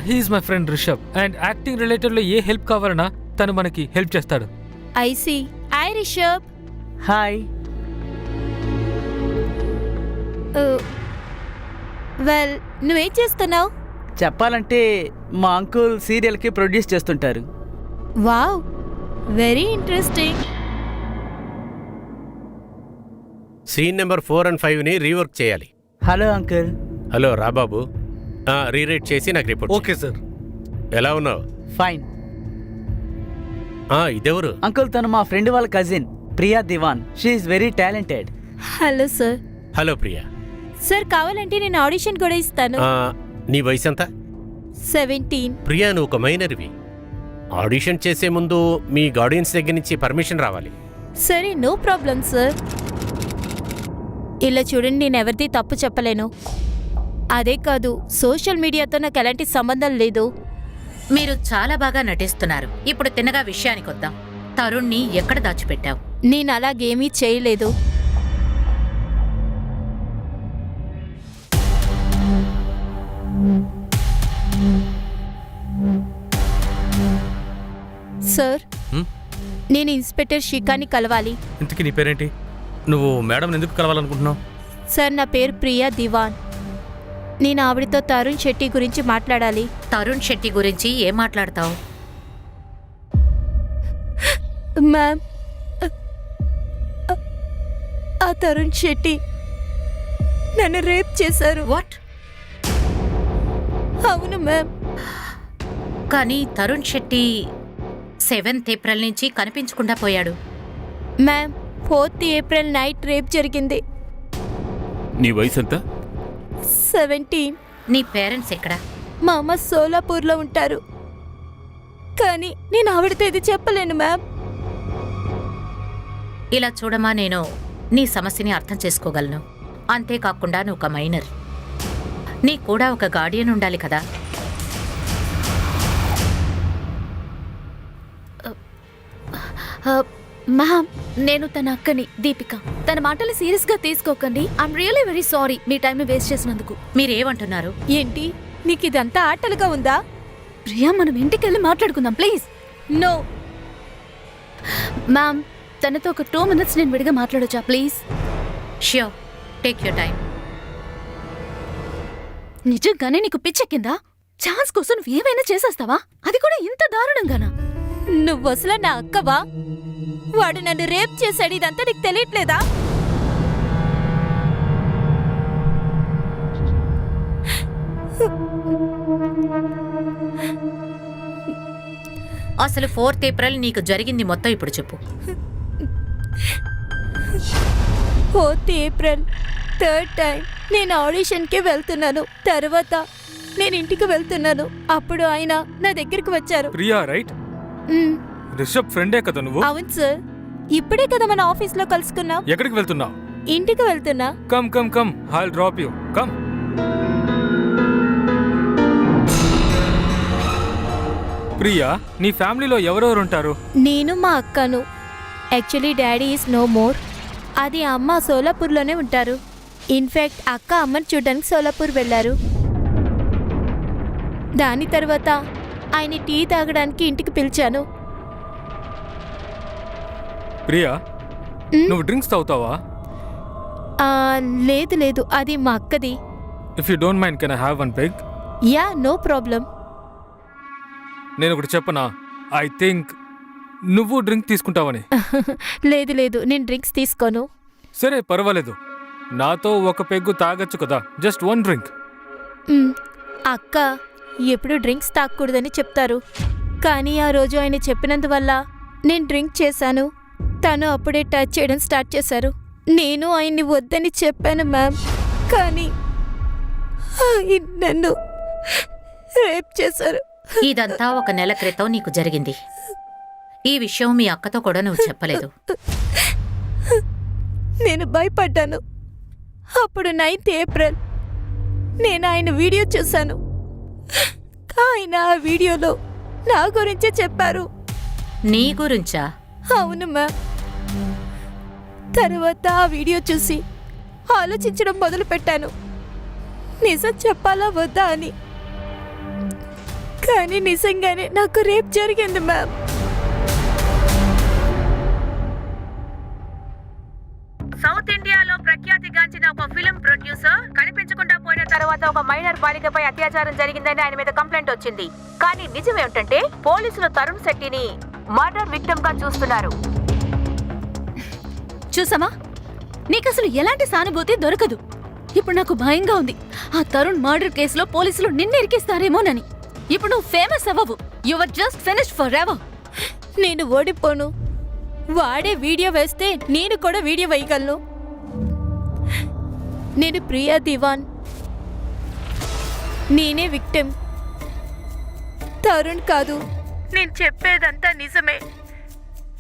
He's my friend Rishabh, and acting related లో ఏ హెల్ప్ కావాలన్నా తను మనకి హెల్ప్ చేస్తాడు. I see. Hi Rishabh. Hi. Well నువ్వేం చేస్తున్నావు? చెప్పాలంటే మా అంకుల్ సీరియల్కి ప్రొడ్యూస్ చేస్తుంటారు. Wow, very interesting. Scene number 4 and 5ని రీవర్క్ చేయాలి. Hello uncle. హలో రాబాబు, రీరైట్ చేసి నాకు రిపోర్ట్. Okay sir. ఎలా ఉన్నావు? ఫైన్. ఇదెవరు? అంకుల్ తను మా ఫ్రెండ్ వాళ్ళ cousin Priya Diwan. She's very talented. Hello sir. Hello Priya. Sir కావాలంటే నేను ఆడిషన్ కూడా ఇస్తాను. నీ వయసు ఎంత? 17. ప్రియా, నువ్వు ఒక మైనర్వి. ఆడిషన్ చేసే ముందు మీ గార్డియన్స్ దగ్గర నుంచి పర్మిషన్ రావాలి. సరే, నో ప్రాబ్లం సార్. ఇలా చూడండి, నేను ఎవరిది తప్పు చెప్పలేను. అదే కాదు, సోషల్ మీడియాతో నాకు ఎలాంటి సంబంధం లేదు. మీరు చాలా బాగా నటిస్తున్నారు. ఇప్పుడు తిన్నగా విషయానికి వద్దాం. తరుణ్ని ఎక్కడ దాచిపెట్టావు? నేను అలాగేమీ చేయలేదు. సార్, నేను ఇన్స్పెక్టర్ శిఖాని కలవాలి. ఇంతకీ నీ పేరేంటి? నువ్వు మేడం ఎందుకు కలవాలనుకుంటున్నావు? సార్, నా పేరు ప్రియా దివాన్. నేను ఆవిడతో తరుణ్ శెట్టి గురించి మాట్లాడాలి. తరుణ్ శెట్టి గురించి ఏం మాట్లాడతావు? మ్యామ్, ఆ తరుణ్ శెట్టి నన్ను రేప్ చేశారు. వాట్? అవును మ్యామ్. కానీ తరుణ్ శెట్టి 7th ఏప్రిల్ నుంచి కనిపించకుండా పోయాడు. Ma'am, 4th April night rape జరిగింది. నీ వయసు ఎంత? 17. నీ పేరెంట్స్ ఎక్కడా? మా అమ్మ సోలాపూర్లో ఉంటారు, కానీ నేను ఆవిడతో ఇది చెప్పలేను మ్యామ్. ఇలా చూడమా, నేను నీ సమస్యని అర్థం చేసుకోగలను. అంతేకాకుండా నువ్వు ఒక మైనర్. నీ కూడా ఒక గార్డియన్ ఉండాలి కదా. మ్యామ్, నేను తన అక్కని దీపిక. తన మాటలు సీరియస్ గా తీసుకోకండి. I'm really very sorry me time waste చేసినందుకు. మీరేమంటున్నారు? ఏంటి, నీకు ఇదంతా ఆటలుగా ఉందా? ప్రియా, మనం ఇంటికి వెళ్ళి మాట్లాడుకుందాం ప్లీజ్. నో మ్యామ్, తనతో ఒక 2 minutes నేను విడిగా మాట్లాడొచ్చా please? Sure, take your time. నిజంగానే నీకు పిచ్చెక్కిందా? ఛాన్స్ కోసం నువ్వు ఏమైనా చేసేస్తావా? అది కూడా ఇంత దారుణంగానా? నువ్వు అసలు నా అక్కవా? వాడు నన్ను రేప్ చేశాడు, ఇదంతా నీకు తెలియట్లేదా? అసలు 4th ఏప్రిల్ నీకు జరిగింది మొత్తం ఇప్పుడు చెప్పు. 4th ఏప్రిల్ 3rd టైం నేను ఆడిషన్కి వెళ్తున్నాను. తర్వాత నేను ఇంటికి వెళ్తున్నాను. అప్పుడు ఆయన నా దగ్గరికి వచ్చారు. ప్రియా రైట్? మ్, రిషబ్ ఫ్రెండే కదా నువ్వు? అవును సార్. ఇప్పుడే కదా మన ఆఫీస్లో కలుసుకున్నాం. ఎక్కడికి వెళ్తున్నావు? ఇంటికి వెళ్తున్నా. Come come come, I'll drop you. Come. Priya, నీ ఫ్యామిలీలో ఎవరెవరు ఉంటారు? నేను మా అక్కను. Actually daddy is no more. అది అమ్మ సోలాపూర్లోనే ఉంటారు. ఇన్ఫ్యాక్ట్ అక్క అమ్మని చూడడానికి సోలాపూర్ వెళ్ళారు. దాని తర్వాత ఆయన టీ తాగడానికి ఇంటికి పిలిచాను. ప్రియా, మ్? నువ్వు డ్రింక్స్ తాగుతావా? లేదు లేదు, అది మా అక్కది. If you don't mind can I have one peg? Yeah, no problem. నేను ఒకటి చెప్పనా? ఐ థింక్ నువ్వు డ్రింక్ తీసుకుంటావని. లేదు లేదు, నేను డ్రింక్స్ తీసుకోను. సరే పర్వాలేదు, నాతో ఒక పెగ్గు తాగొచ్చు కదా, జస్ట్ 1 డ్రింక్. మ్, అక్క ఎప్పుడు డ్రింక్స్ తాగకూడదని చెప్తారు. కానీ ఆ రోజు ఆయన చెప్పినందువల్ల నేను డ్రింక్ చేశాను. తను అప్పుడే టచ్ చేయడం స్టార్ట్ చేశారు. నేను ఆయన్ని వద్దని చెప్పాను మ్యామ్. కానీ ఆయన నన్ను రేప్ చేశారు. ఇదంతా 1 నెల క్రితం నీకు జరిగింది. ఈ విషయం మీ అక్కతో కూడా నువ్వు చెప్పలేదు. నేను భయపడ్డాను. అప్పుడు 9th ఏప్రిల్ నేను ఆయన వీడియో చూశాను. ఆయన ఆ వీడియోలో నా గురించే చెప్పారు. నీ గురించా? అవును మ్యామ్. తర్వాత ఆ వీడియో చూసి ఆలోచించడం మొదలుపెట్టాను, నిజం చెప్పాలా వద్దా అని. కానీ నిజంగానే నాకు రేప్ జరిగింది మ్యామ్. సౌత్ ఇండియాలో ప్రఖ్యాతిగాంచిన ఒక ఫిల్మ్ ప్రొడ్యూసర్ కనిపించకుండా పోయిన తర్వాత ఒక మైనర్ బాలికపై అత్యాచారం జరిగిందని ఆయన మీద కంప్లైంట్ వచ్చింది. కానీ నిజమేమిటంటే పోలీసులు తరుణ్ శెట్టిని మర్డర్ విక్టిమ్ గా చూస్తున్నారు. చూసామా, నీకసలు ఎలాంటి సానుభూతి దొరకదు. ఇప్పుడు నాకు భయంగా ఉంది. ఆ తరుణ్ మర్డర్ కేసులో పోలీసులు నిన్నిరికిస్తారేమోనని. ఇప్పుడు నువ్వు ఫేమస్ అవ్వవు. Your just finished for ever. నేను ఓడిపోను. వాడే వీడియో వేస్తే నేను కూడా వీడియో వేయగలను. నేను ప్రియా దివాన్. నేనే విక్టిమ్, తరుణ్ కాదు. నేను చెప్పేదంతా నిజమే.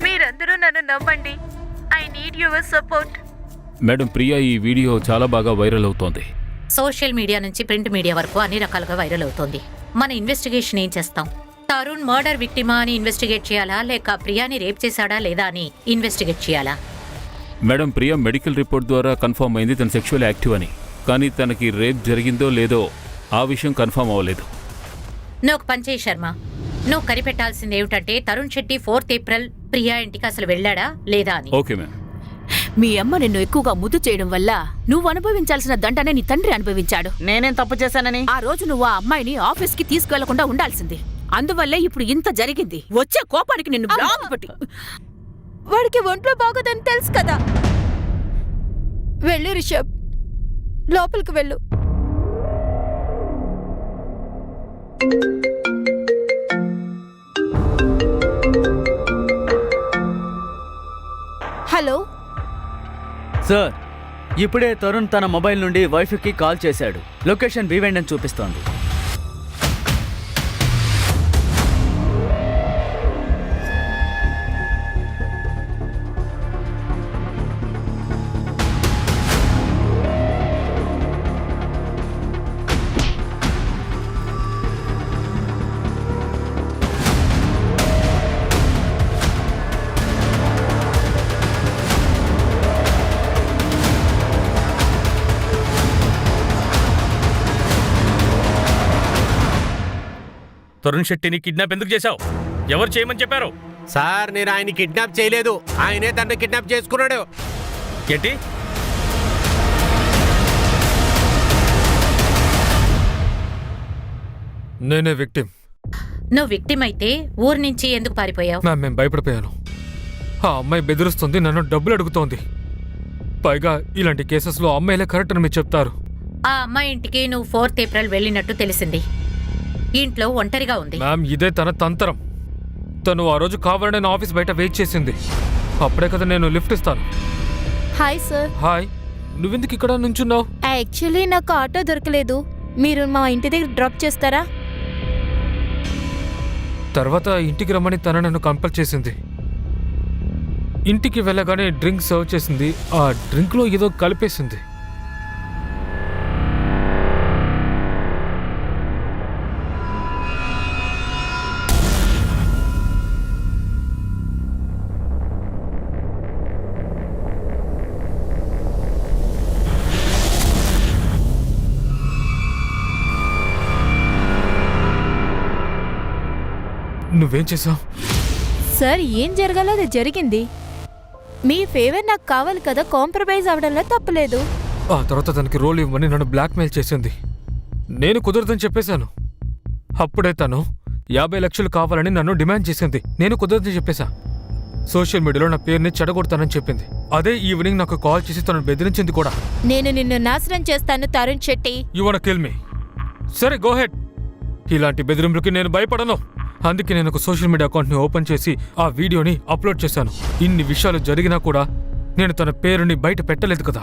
మీరందరూ నన్ను నమ్మండి. I need your support. Madam, Priya ఈ వీడియో చాలా బాగా వైరల్ అవుతోంది. సోషల్ మీడియా నుంచి ప్రింట్ మీడియా వరకు అన్ని రకాలుగా వైరల్ అవుతోంది. మన ఇన్వెస్టిగేషన్ ఏం చేస్తాం? తరుణ్ మర్డర్ విక్టిమా అని ఇన్వెస్టిగేట్ చేయాలా, లేక ప్రియాని రేప్ చేశాడా లేదా అని ఇన్వెస్టిగేట్ చేయాలా? మేడం, ప్రియా మెడికల్ రిపోర్ట్ ద్వారా కన్ఫర్మ్ అయింది తను సెక్షువల్ యాక్టివ్ అని. కానీ తనకి రేప్ జరిగిందో లేదో ఆ విషయం కన్ఫర్మ్ అవ్వలేదు. నువ్వు పని చేయి శర్మ. నువ్వు కనిపెట్టాల్సింది ఏమిటంటే తరుణ్ శెట్టి 4th ఏప్రిల్ ప్రియా ఇంటికి అసలు వెళ్ళాడా లేదా అని. Okay ma'am. మీ అమ్మ నిన్ను ఎక్కువగా ముద్దు చేయడం వల్ల నువ్వు అనుభవించాల్సిన దండనే నీ తండ్రి అనుభవించాడు. నేనేం తప్పు చేశానని? ఆ రోజు నువ్వు ఆ అమ్మాయిని ఆఫీస్కి తీసుకువెళ్లకుండా ఉండాల్సింది. అందువల్లే ఇప్పుడు ఇంత జరిగింది. వచ్చే కోపానికి నిన్ను బ్లాక్ పెట్టి. వాడికి ఒంట్లో బాగోదని తెలుసు కదా. వెళ్ళు రిషబ్, లోపలికి వెళ్ళు. హలో సార్, ఇప్పుడే తరుణ్ తన మొబైల్ నుండి వైఫ్కి కాల్ చేశాడు. లొకేషన్ వివెండ్ అని చూపిస్తోంది. తరుణ్ శెట్టిని కిడ్నాప్ ఎందుకు చేశావు? ఎవరు చేయమని చెప్పారు? సార్, నేను ఆయన కిడ్నాప్ చేయలేదు. ఆయనే తనని కిడ్నాప్ చేసుకున్నాడు. ఏంటి? నేనే విక్టిమ్. నువ్వు విక్టిమ్ అయితే ఊరు నుంచి ఎందుకు పారిపోయావు? మ్యామ్, మేము భయపడిపోయాను. ఆ అమ్మాయి బెదిరిస్తుంది, నన్ను డబ్బులు అడుగుతోంది. పైగా ఇలాంటి కేసెస్లో అమ్మాయిలే కరెక్ట్ అని మీరు చెప్తారు. ఆ అమ్మాయి ఇంటికి నువ్వు 4th ఏప్రిల్ వెళ్ళినట్టు తెలిసింది. ఇంట్లో ఒంటరిగా ఉంది. మ్యామ్, ఇదే తన తంత్రం. తను ఆ రోజు కావాలని నా ఆఫీస్ బయట వెయిట్ చేసింది. అప్పుడే కదా నేను లిఫ్ట్ ఇస్తాను. Hi sir. హాయ్, నువ్వెందుకు ఇక్కడ నుంచున్నావు? యాక్చువల్లీ నాకు ఆటో దొరకలేదు. మీరు మా ఇంటి దగ్గర డ్రాప్ చేస్తారా? తర్వాత ఇంటికి రమ్మని తను నన్ను కంపల్ చేసింది. ఇంటికి వెళ్ళగానే డ్రింక్ సర్వ్ చేసింది. ఆ డ్రింక్లో ఏదో కలిపేసింది. నువ్వేం చేసావు? సార్, ఏం జరగాలో అది జరిగింది. మీ ఫేవర్ నాకు కావాలి కదా, కాంప్రమైజ్ అవడంలో తప్పలేదు. ఆ తర్వాత తనకి రోల్ ఇవ్వమని నన్ను బ్లాక్మెయిల్ చేసింది. నేను కుదరదని చెప్పేశాను. అప్పుడే తను 50 లక్షలు కావాలని నన్ను డిమాండ్ చేసింది. నేను కుదరదని చెప్పేశా. సోషల్ మీడియాలో నా పేరుని చెడగొడతానని చెప్పింది. అదే ఈవినింగ్ నాకు కాల్ చేసి తనను బెదిరించింది కూడా. నేను నిన్ను నాశనం చేస్తాను Tarun Shetty. You want kill me? సరే, గో హెడ్. ఇలాంటి బెదిరింపులకి నేను భయపడను. అందుకే నేను ఒక సోషల్ మీడియా అకౌంట్ని ఓపెన్ చేసి ఆ వీడియోని అప్లోడ్ చేశాను. ఇన్ని విషయాలు జరిగినా కూడా నేను తన పేరుని బయట పెట్టలేదు కదా.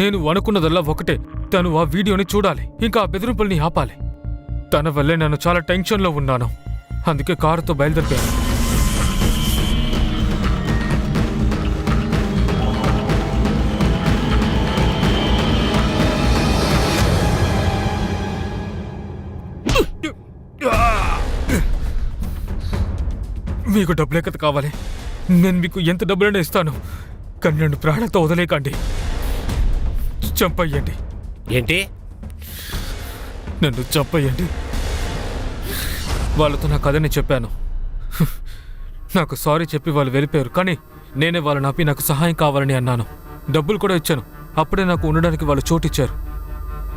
నేను అనుకున్నదల్లా ఒకటే, తను ఆ వీడియోని చూడాలి, ఇంకా ఆ బెదిరింపుల్ని ఆపాలి. తన వల్లే నేను చాలా టెన్షన్లో ఉన్నాను. అందుకే కారుతో బయలుదేరిపోయాను. మీకు డబ్బులే కదా కావాలి. నేను మీకు ఎంత డబ్బులైనా ఇస్తాను, కానీ నన్ను ప్రాణంతో వదిలేకండి. చంపయ్యండి. ఏంటి? నన్ను చంపయ్యండి. వాళ్ళతో నా కథని చెప్పాను. నాకు సారీ చెప్పి వాళ్ళు వెళ్ళిపోయారు. కానీ నేనే వాళ్ళని ఆపి నాకు సహాయం కావాలని అన్నాను. డబ్బులు కూడా ఇచ్చాను. అప్పుడే నాకు ఉండడానికి వాళ్ళు చోటిచ్చారు.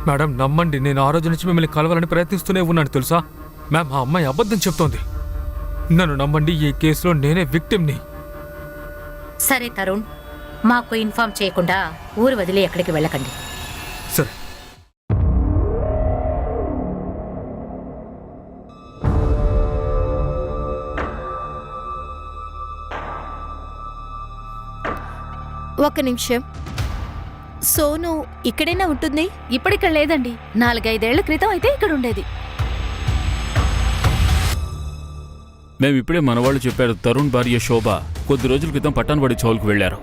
మేడం, నమ్మండి, నేను ఆ రోజు నుంచి మిమ్మల్ని కలవాలని ప్రయత్నిస్తూనే ఉన్నాను తెలుసా. మ్యామ్, ఆ అమ్మాయి అబద్ధం చెప్తోంది. నన్ను నమ్మండి, ఈ కేసులో నేనే విక్టిమ్ని. సరే తరుణ్, మాకు ఇన్ఫార్మ్ చేయకుండా ఊరు వదిలి ఎక్కడికి వెళ్ళకండి. సరే. ఒక నిమిషం. సోను ఇక్కడైనా ఉంటుంది? ఇప్పటిక్కడ లేదండి. 4-5 ఏళ్ల క్రితం అయితే ఇక్కడ ఉండేది. మేము ఇప్పుడే మనవాళ్ళు చెప్పారు, తరుణ్ భార్య శోభ కొద్ది రోజుల క్రితం పట్టాన్బడి చౌల్కు వెళ్లారు.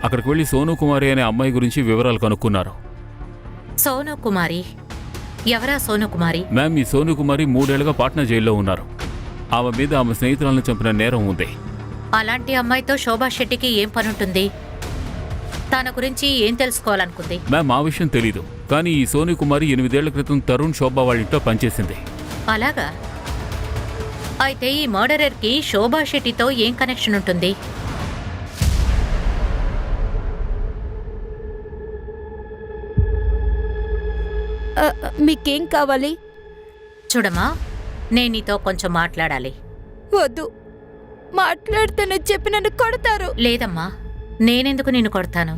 అక్కడికి వెళ్లి సోను కుమారి అనే అమ్మాయి గురించి వివరాలు కనుక్కున్నారు. సోను కుమారి? ఎవరా సోను కుమారి? మ్యామ్, ఈ సోను కుమారి 3 ఏళ్లుగా పాట్నా జైల్లో ఉన్నారు. ఆమె మీద ఆమె స్నేహితులను చంపిన నేరం ఉంది. అలాంటి అమ్మాయితో శోభా శెట్టికి ఏం పనుంటుంది? తన గురించి ఏం తెలుసుకోవాలనుకుంది? మ్యామ్, ఆ విషయం తెలీదు. కానీ ఈ సోను కుమారి 8 ఏళ్ల క్రితం తరుణ్ శోభ వాళ్ళ ఇంట్లో పనిచేసింది. అలాగా? అయితే ఈ మర్డరర్కి శోభా శెట్టితో ఏం కనెక్షన్ ఉంటుంది? మీకేం కావాలి? చూడమ్మా, నేను నీతో కొంచెం మాట్లాడాలి. వద్దు, మాట్లాడితేనే చెప్పి నన్ను కొడతారు. లేదమ్మా, నేనెందుకు నిన్ను కొడతాను?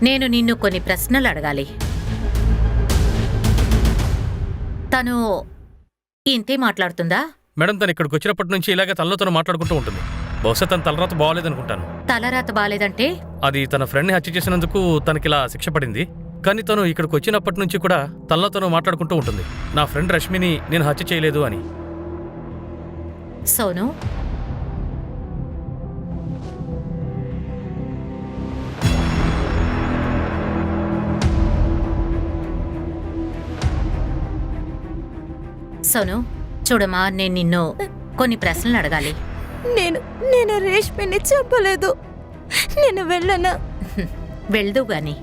నేను నిన్ను కొన్ని ప్రశ్నలు అడగాలి. తను ఇంతే మాట్లాడుతుందా? మేడం, తను ఇక్కడికి వచ్చినప్పటి నుంచి ఇలాగే తనలో తను మాట్లాడుకుంటూ ఉంటుంది. బహుశా తన తలరాత బాగోలేదనుకుంటాను. తలరాత బాలేదంటే? అది తన ఫ్రెండ్ని హత్య చేసినందుకు తనకిలా శిక్ష పడింది. కానీ తను ఇక్కడికి వచ్చినప్పటి నుంచి కూడా తనలో తను మాట్లాడుకుంటూ ఉంటుంది, నా ఫ్రెండ్ రష్మిని నేను హత్య చేయలేదు అని. సోను, సోను చూడమ్మా, నేను నిన్ను కొన్ని ప్రశ్నలు అడగాలి. నేను రేష్మిని చంపలేదు. నేను వెళ్ళనా? వెళ్దు గాని,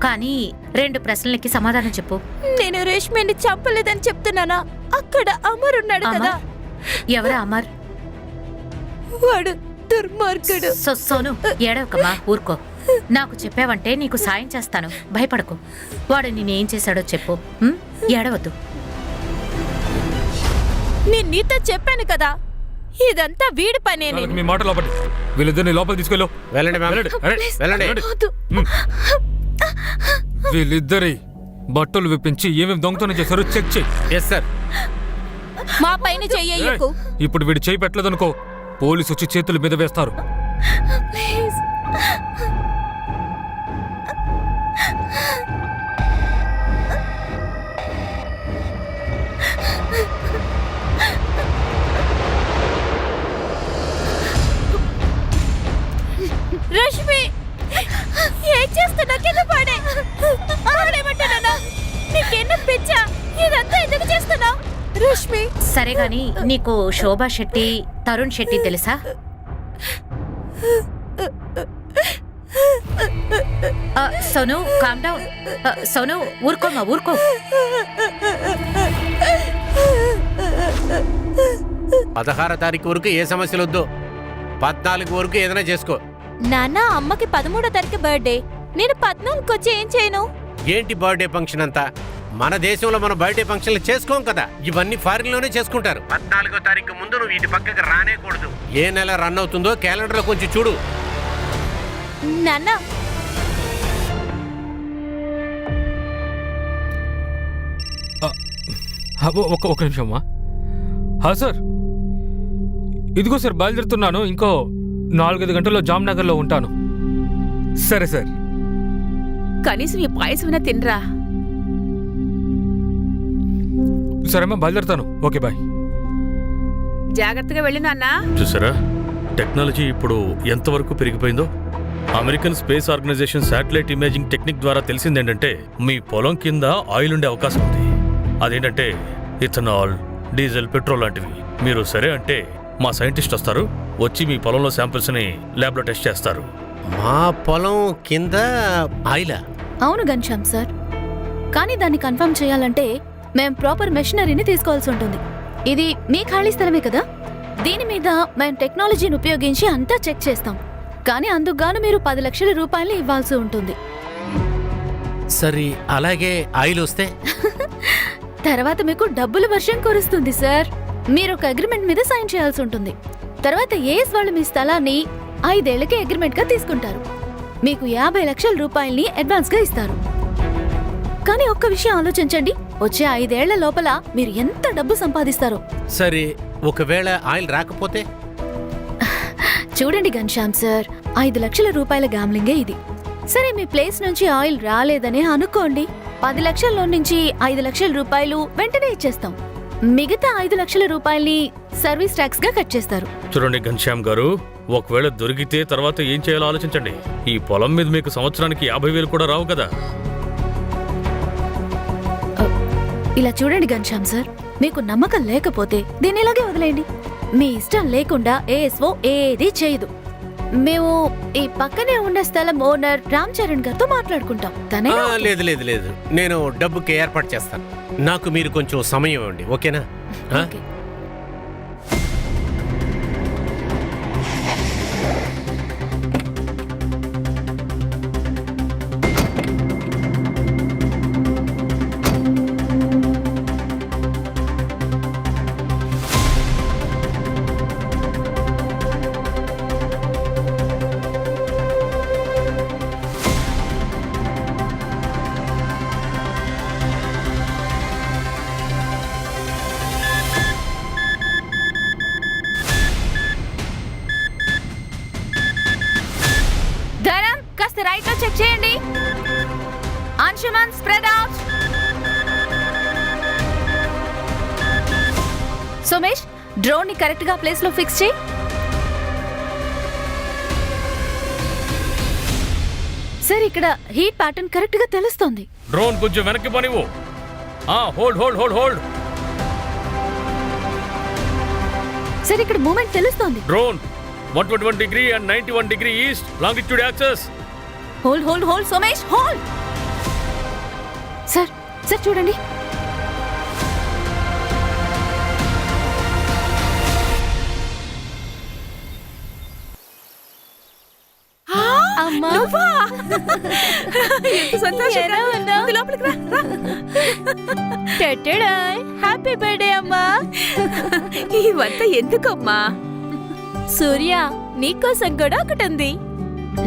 కానీ 2 ప్రశ్నలకి సమాధానం చెప్పు. నేను రేష్మిని చంపలేదని చెప్తున్నానా? అక్కడ అమర్ ఉన్నాడు కదా. ఎవరా అమర్? వాడు దుర్మార్గుడు. సోను, ఏడవకమ్మా, ఊరుకో. నాకు చెప్పావంటే నీకు సాయం చేస్తాను, భయపడకు. వాడు నేనేం చేశాడో చెప్పు. ఏడవద్దు. నేను నీతో చెప్పాను కదా, ఇదంతా వీడి పనే. మీ మాట లోపలి, వీళ్ళిద్దరిని లోపల తీసుకెళ్ళు. వెళ్ళండి మ్యామ్. వెళ్ళండి. వీళ్ళిద్దరి బట్టలు విప్పించి ఏమేమి దొంగతనం చేశారో చెక్ చేయి. Yes sir. మా పైన చెయ్యకు. ఇప్పుడు వీడు చేయి పెట్టలేదనుకో పోలీసు వచ్చి చేతుల మీద వేస్తారు. ప్లీజ్. రష్మి ఏం చేస్తున్నా? కింద పడే పడేమంటున్నా? నీకెన్న పిచ్చా? ఇదంతా ఎందుకు చేస్తున్నావు రష్మి? సరే గాని నీకు శోభా శెట్టి, తరుణ్ శెట్టి తెలుసా? Sonu calm down. సోను ఊరుకోమ్మా, ఊరుకో. 16వ తారీఖు వరకు ఏ సమస్యలు వద్దు. 14 వరకు ఏదైనా చేసుకో. నాన్న, అమ్మకి 13వ తారీఖు బర్త్డే. నేను 14కి వచ్చి ఏం చేయను? ఏంటి బర్త్డే ఫంక్షన్ అంతా? మన దేశంలో మనం బర్త్డే ఫంక్షన్లు చేసుకోం కదా. ఇవన్నీ ఫారిన్ లోనే చేసుకుంటారు. 14వ తారీఖు ముందు నువ్వు ఇటు పక్కకి రానేకూడదు. ఏ నెల రన్ అవుతుందో క్యాలెండర్ లో కొంచెం చూడు. నాన్న, ఒక నిమిషం అమ్మా. సార్ ఇదిగో సార్ బయలుదేరుతున్నాను. ఇంకో 4-5 గంటల్లో జామ్నగర్లో ఉంటాను. సరే సార్. కనీసం ఈ పాయసమైనా తినరా. సరేమ్మా బయలుదేరుతాను. Okay bye. జాగ్రత్తగా వెళ్ళి నాన్నా. చూసారా టెక్నాలజీ ఇప్పుడు ఎంతవరకు పెరిగిపోయిందో. American space organisation satellite imaging technique ద్వారా తెలిసిందేంటంటే మీ పొలం కింద ఆయిల్ ఉండే అవకాశం ఉంది. అదేంటంటే ఇథనాల్, డీజిల్, పెట్రోల్ లాంటివి. మీరు సరే అంటే మా సైంటిస్ట్ వస్తారు, వచ్చి మీ పొలంలో శాంపిల్స్ని ల్యాబ్లో టెస్ట్ చేస్తారు. మా పొలం కింద ఆయిలా? అవును ఘన్శ్యామ్ సార్, కానీ దాన్ని కన్ఫర్మ్ చేయాలంటే మేం ప్రాపర్ మెషినరీని తీసుకోవాల్సి ఉంటుంది. ఇది మీ ఖాళీ స్థలమే కదా, దీని మీద మేం టెక్నాలజీని ఉపయోగించి అంతా చెక్ చేస్తాం. కానీ అందుకుగాను మీరు 10 లక్షల రూపాయలు ఇవ్వాల్సి ఉంటుంది. సరే, అలాగే ఆయిల్ వస్తే తర్వాత మీకు డబ్బుల వర్షం కురుస్తుంది సార్. మీరు ఒక అగ్రిమెంట్ మీద సైన్ చేయాల్సి ఉంటుంది. తర్వాత ఏఎస్ వాళ్ళు మీ స్థలాన్ని 5 ఏళ్లకి అగ్రిమెంట్ గా తీసుకుంటారు. మీకు 50 లక్షల రూపాయల్ని అడ్వాన్స్ గా ఇస్తారు. కానీ ఒక్క విషయం ఆలోచించండి, వచ్చే 5 ఏళ్ల లోపల మీరు ఎంత డబ్బు సంపాదిస్తారో. సరే, ఒకవేళ ఆయిల్ రాకపోతే? చూడండి ఘన్శ్యామ్ సార్, 5 లక్షల రూపాయల గ్యామ్లింగే ఇది. సరే, మీ ప్లేస్ నుంచి ఆయిల్ రాలేదని అనుకోండి. 10 లక్షల్లో నుంచి 5 లక్షల రూపాయలు వెంటనే ఇచ్చేస్తాం. మిగతా 5 లక్షల రూపాయల్ని సర్వీస్ ట్యాక్స్ గా కట్ చేస్తారు. చూడండి ఘన్శ్యామ్ గారు, ఒకవేళ దొరికితే తర్వాత ఏం చేయాలో ఆలోచించండి. ఈ పొలం మీద మీకు సంవత్సరానికి 50,000 కూడా రావు కదా. ఇలా చూడండి ఘన్శ్యామ్ సార్, మీకు నమ్మకం లేకపోతే దీన్ని ఇలాగే వదిలేయండి. మీ ఇష్టం లేకుండా ఏఎస్ఓ ఏది చేయదు. మేము ఈ పక్కనే ఉన్న స్థలం ఓనర్ రామ్ చరణ్ గారితో మాట్లాడుకుంటాం. తనే లేదు లేదు లేదు, నేను డబ్బుకి ఏర్పాటు చేస్తాను. నాకు మీరు కొంచెం సమయం ఇవ్వండి, ఓకేనా? ఓకే. ధరం, కాస్త రైట్ లో చెక్ చేయండి. Anshuman, spread out. Somesh, drone ని కరెక్ట్ గా ప్లేస్ లో ఫిక్స్ చేయి. సార్, ఇక్కడ హీట్ ప్యాటర్న్ కరెక్ట్ గా తెలుస్తోంది. డ్రోన్ కొంచెం వెనక్కి పోనివ్వు. Hold hold hold hold. Sir, ఇక్కడ మూమెంట్ తెలుస్తోంది. Drone 121 degree and 91 degree east longitude axis. Hold hold hold Somesh, hold. Sir, sir చూడండి. అమ్మా, హ్యాపీ బర్త్డే అమ్మా. ఇవంతా ఎందుకమ్మా? సూర్య, నీకోసం కూడా ఒకటి ఉంది.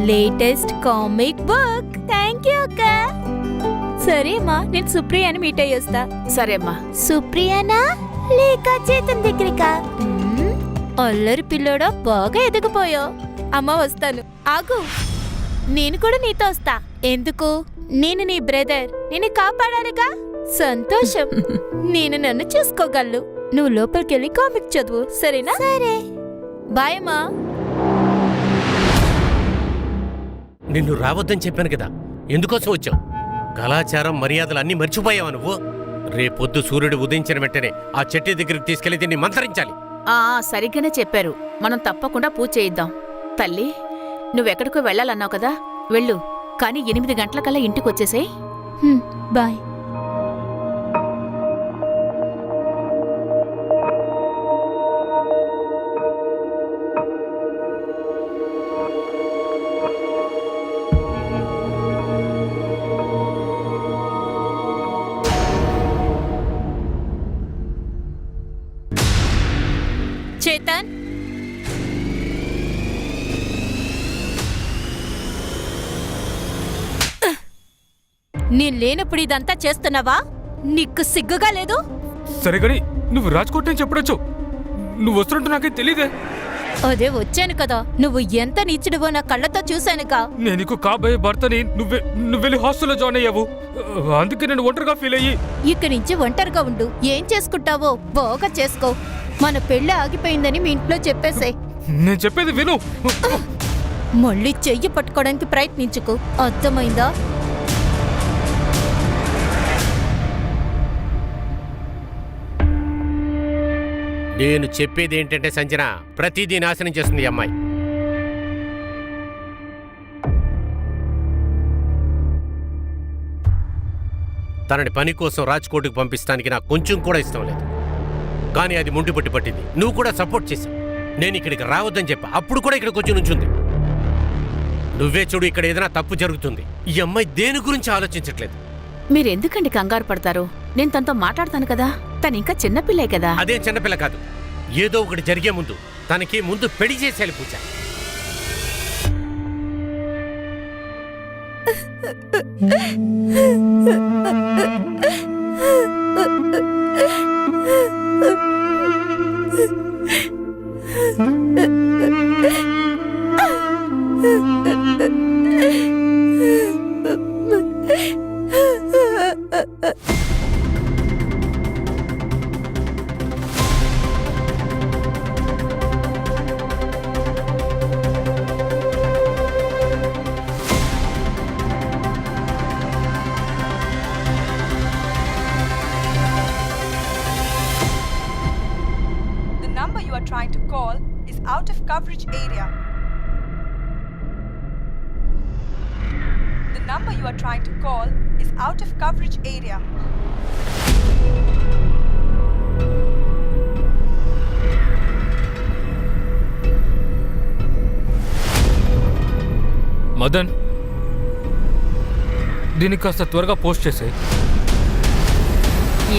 Latest comic book. Thank you అక్క. సరే అమ్మా, నేను సుప్రియని మీట్ అయ్యేస్తా. సరే అమ్మా. సుప్రియనా? లేక చేతన్ దగ్గరికా అల్లరి పిల్లోడా బాగా ఎదిగిపోయావు. అమ్మ వస్తాను, ఆగు. నేను కూడా నీతో వస్తా. ఎందుకు? నేను నీ బ్రదర్, నేను కాపాడాలిగా. సంతోషం. నేను నన్ను చూసుకోగలను. నువ్వు లోపలికెళ్ళి కామిక్ చదువు, సరేనా? సరే, బాయ్ అమ్మా. నిన్ను రావద్దని చెప్పాను కదా, ఎందుకోసం వచ్చావు? కళాచారం మర్యాదలు అన్నీ మర్చిపోయావా నువ్వు? రేపొద్దు సూర్యుడు ఉదయించిన వెంటనే ఆ చెట్టు దగ్గరికి తీసుకెళ్లి దీన్ని మంత్రించాలి. సరిగ్గానే చెప్పారు. మనం తప్పకుండా పూజ చేయిద్దాం. తల్లి, నువ్వెక్కడికో వెళ్ళాలన్నావు కదా, వెళ్ళు. కానీ 8 గంటలకల్లా ఇంటికొచ్చేసేయ్. బాయ్. చేతన్, నేను లేనప్పుడు ఇదంతా చేస్తున్నావా? నీకు సిగ్గుగా లేదు? సరే కానీ నువ్వు రాజ్కోట్ నుంచి ఎప్పుడొచ్చావు? నువ్వు వస్తున్నట్టు నాకే తెలీదే. అదే వచ్చాను కదా, నువ్వు ఎంత నీచుడువో నా కళ్ళతో చూశానుగా. నేను నీకు కాబోయే భర్తని. నువ్వు వెళ్ళి హాస్టల్లో జాయిన్ అయ్యావు. అందుకే నేను ఒంటరిగా ఫీల్ అయ్యి. ఇక్కడి నుంచి ఒంటరిగా ఉండు. ఏం చేసుకుంటావో బాగా చేసుకో. మన పెళ్లి ఆగిపోయిందని మీ ఇంట్లో చెప్పేసేయ్. నేను చెప్పేది విను. మళ్ళీ చెయ్యి పట్టుకోవడానికి ప్రయత్నించుకో, అర్థమైందా? నేను చెప్పేది ఏంటంటే సంజన, ప్రతిదీ నాశనం చేస్తుంది ఈ అమ్మాయి. తనని పని కోసం రాజ్కోట్కి పంపిస్తానికి నాకు కొంచెం కూడా ఇష్టం లేదు. కానీ అది ముండిపట్టి పట్టింది. నువ్వు కూడా సపోర్ట్ చేశావు. నేను ఇక్కడికి రావద్దని చెప్పా, అప్పుడు కూడా ఇక్కడికి వచ్చి నుంచుంది. నువ్వే చూడు, ఇక్కడ ఏదైనా తప్పు జరుగుతుంది. ఈ అమ్మాయి దేని గురించి ఆలోచించట్లేదు. మీరెందుకండి కంగారు పడతారు? నేను తనతో మాట్లాడతాను కదా. తను ఇంకా చిన్నపిల్లే కదా. అదేం చిన్నపిల్ల కాదు. ఏదో ఒకటి జరిగే ముందు తనకి ముందు పెళ్లి చేసేయాలి పూజ. The number you are trying to call is out of coverage area. The number you are trying to call is out of coverage area. Madan, దీనికి కాస్త త్వరగా పోస్ట్ చేసే.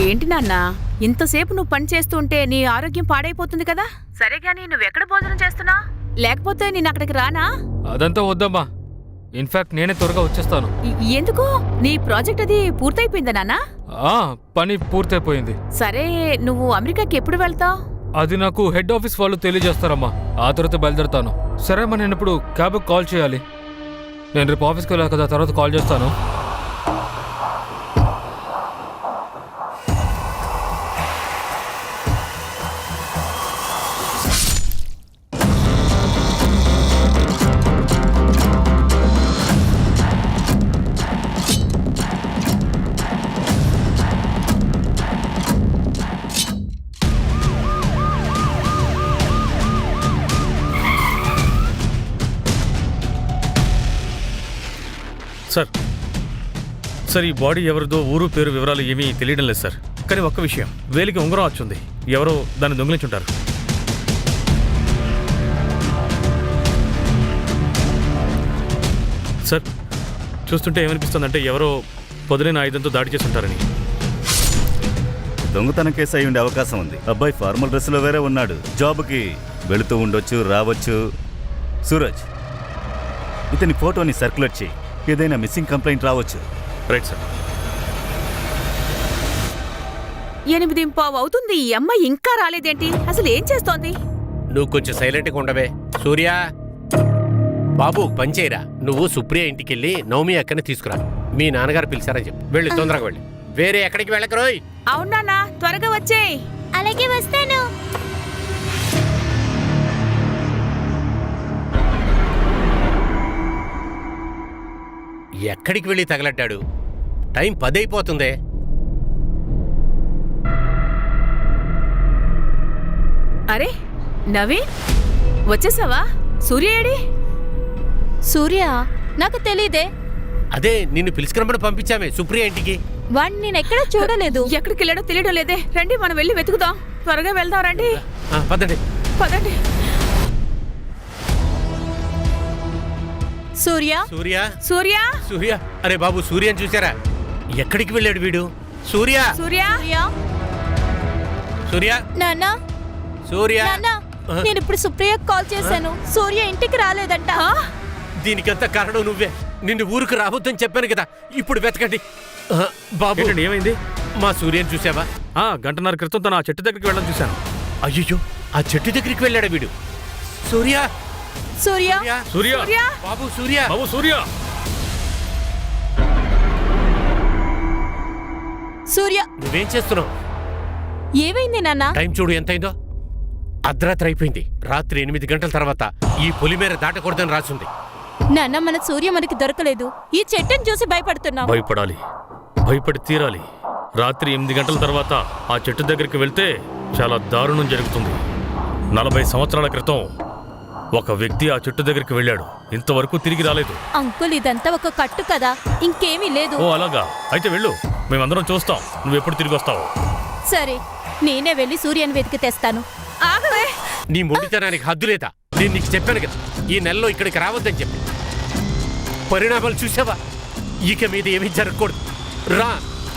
ఏంటి నాన్న, ఇంతసేపు నువ్వు పని చేస్తూ ఉంటే నీ ఆరోగ్యం పాడైపోతుంది కదా. సరే గానీ నువ్వెక్కడ భోజనం చేస్తున్నా? లేకపోతే నేను అక్కడికి రానా? అదంతా వద్దమ్మా. ఇన్ఫాక్ట్ నేనే త్వరగా వచ్చేస్తాను. ఎందుకు? నీ ప్రాజెక్ట్ అది పూర్తయిపోయిందా నాన్న? పని పూర్తయిపోయింది. సరే, నువ్వు అమెరికాకి ఎప్పుడు వెళ్తావు? అది నాకు హెడ్ ఆఫీస్ వాళ్ళు తెలియజేస్తారమ్మా. ఆ తర్వాత బయలుదేరుతాను. సరే అమ్మా, నేను ఇప్పుడు క్యాబ్కి కాల్ చేయాలి. నేను రేపు ఆఫీస్కి వెళ్ళాలి కదా, తర్వాత కాల్ చేస్తాను. సార్, ఈ బాడీ ఎవరిదో ఊరు పేరు వివరాలు ఏమీ తెలియడం లేదు సార్. కానీ ఒక్క విషయం, వేలికి ఉంగరం వచ్చుంది. ఎవరో దాన్ని దొంగిలించుంటారు. సార్, చూస్తుంటే ఏమనిపిస్తుందంటే ఎవరో పొదలైన ఆయుధంతో దాడి చేస్తుంటారని. దొంగతనం కేసు అయి ఉండే అవకాశం ఉంది. అబ్బాయి ఫార్మల్ డ్రెస్లో వేరే ఉన్నాడు. జాబ్కి వెళుతూ ఉండొచ్చు, రావచ్చు. సూరజ్, ఇతని ఫోటోని సర్క్యులేట్ చేయి. ఏదైనా మిస్సింగ్ కంప్లైంట్ రావచ్చు. Right sir. 8:15 అవుతుంది. ఈ అమ్మాయి ఇంకా రాలేదేంటి? అసలు ఏం చేస్తోంది? నువ్వు కొంచెం సైలెంట్గా ఉండవే. సూర్య బాబు పంచేరా, నువ్వు సుప్రియ ఇంటికెళ్ళి నవమి అక్కని తీసుకురా. మీ నాన్నగారు పిలిచారని చెప్పు. వెళ్ళి తొందరగా వెళ్ళి. వేరే ఎక్కడికి వెళ్ళకరోయ్. అవునా, త్వరగా వచ్చేయ్. అలాగే వస్తాను. ఎక్కడికి వెళ్ళి తగలడ్డాడు? టైం 10 అయిపోతుందే. అరే నవీన్, వచ్చేసావా? సూర్య ఏడి? సూర్య నాకు తెలీదే. అదే నిన్ను పిలుచుకురమ్మని పంపించామే సుప్రియ ఇంటికి. వాడిని నేను ఎక్కడ చూడలేదు. ఎక్కడికి వెళ్ళాడో తెలియడం లేదే. రండి మనం వెళ్ళి వెతుకుదాం. త్వరగా వెళ్దాం రండి. పదండి. పదండి. సూర్య సూర్య సూర్య సూర్య అరే బాబు సూర్యని చూసారా? ఎక్కడికి వెళ్ళాడు వీడు? సూర్య సూర్య సూర్య నాన్న సూర్య నాన్న, నేను ఇప్పుడు సుప్రియకు కాల్ చేశాను. సూర్య ఇంటికి రాలేదంట. దీనికంతా కారణం నువ్వే. నిన్ను ఊరికి రావద్దని చెప్పాను కదా. ఇప్పుడు వెతకండి. బాబు ఏంటండి, ఏమైంది? మా సూర్యని చూసావా? గంటన్నర క్రితం తను ఆ చెట్టు దగ్గరికి వెళ్ళడం చూశాను. అయ్యో, ఆ చెట్టు దగ్గరికి వెళ్ళాడా వీడు? సూర్య సూర్య సూర్య బాబు సూర్య బాబు సూర్య సూర్య నువ్వేం చేస్తున్నావు? ఏమైంది నాన్న? టైం చూడు ఎంతైందో. అర్ధరాత్రి అయిపోయింది. రాత్రి 8 గంటల తర్వాత ఈ పొలిమేర దాటకూడదని రాసుంది. నాన్న, మన సూర్య మనకి దొరకలేదు. ఈ చెట్టుని చూసి భయపడుతున్నాం. భయపడాలి, భయపడి తీరాలి. రాత్రి 8 గంటల తర్వాత ఆ చెట్టు దగ్గరికి వెళ్తే చాలా దారుణం జరుగుతుంది. 40 సంవత్సరాల క్రితం ఒక వ్యక్తి ఆ చెట్టు దగ్గరికి వెళ్ళాడు. ఇంతవరకు తిరిగి రాలేదు. అంకుల్, ఇదంతా ఒక కట్టు కదా, ఇంకేమీ లేదు. ఓ అలాగా, అయితే వెళ్ళు. మేమందరం చూస్తాం నువ్వెప్పుడు తిరిగి వస్తావు. సరే, నేనే వెళ్ళి సూర్యని వెతికి తెస్తాను. ఆగవే. నీ మొండితనానికి హద్దు లేదా? నేను నీకు చెప్పాను కదా, ఈ నెలలో ఇక్కడికి రావద్దని చెప్పి. పరిణామాలు చూసావా? ఇక మీద ఏమీ జరగకూడదు. రా,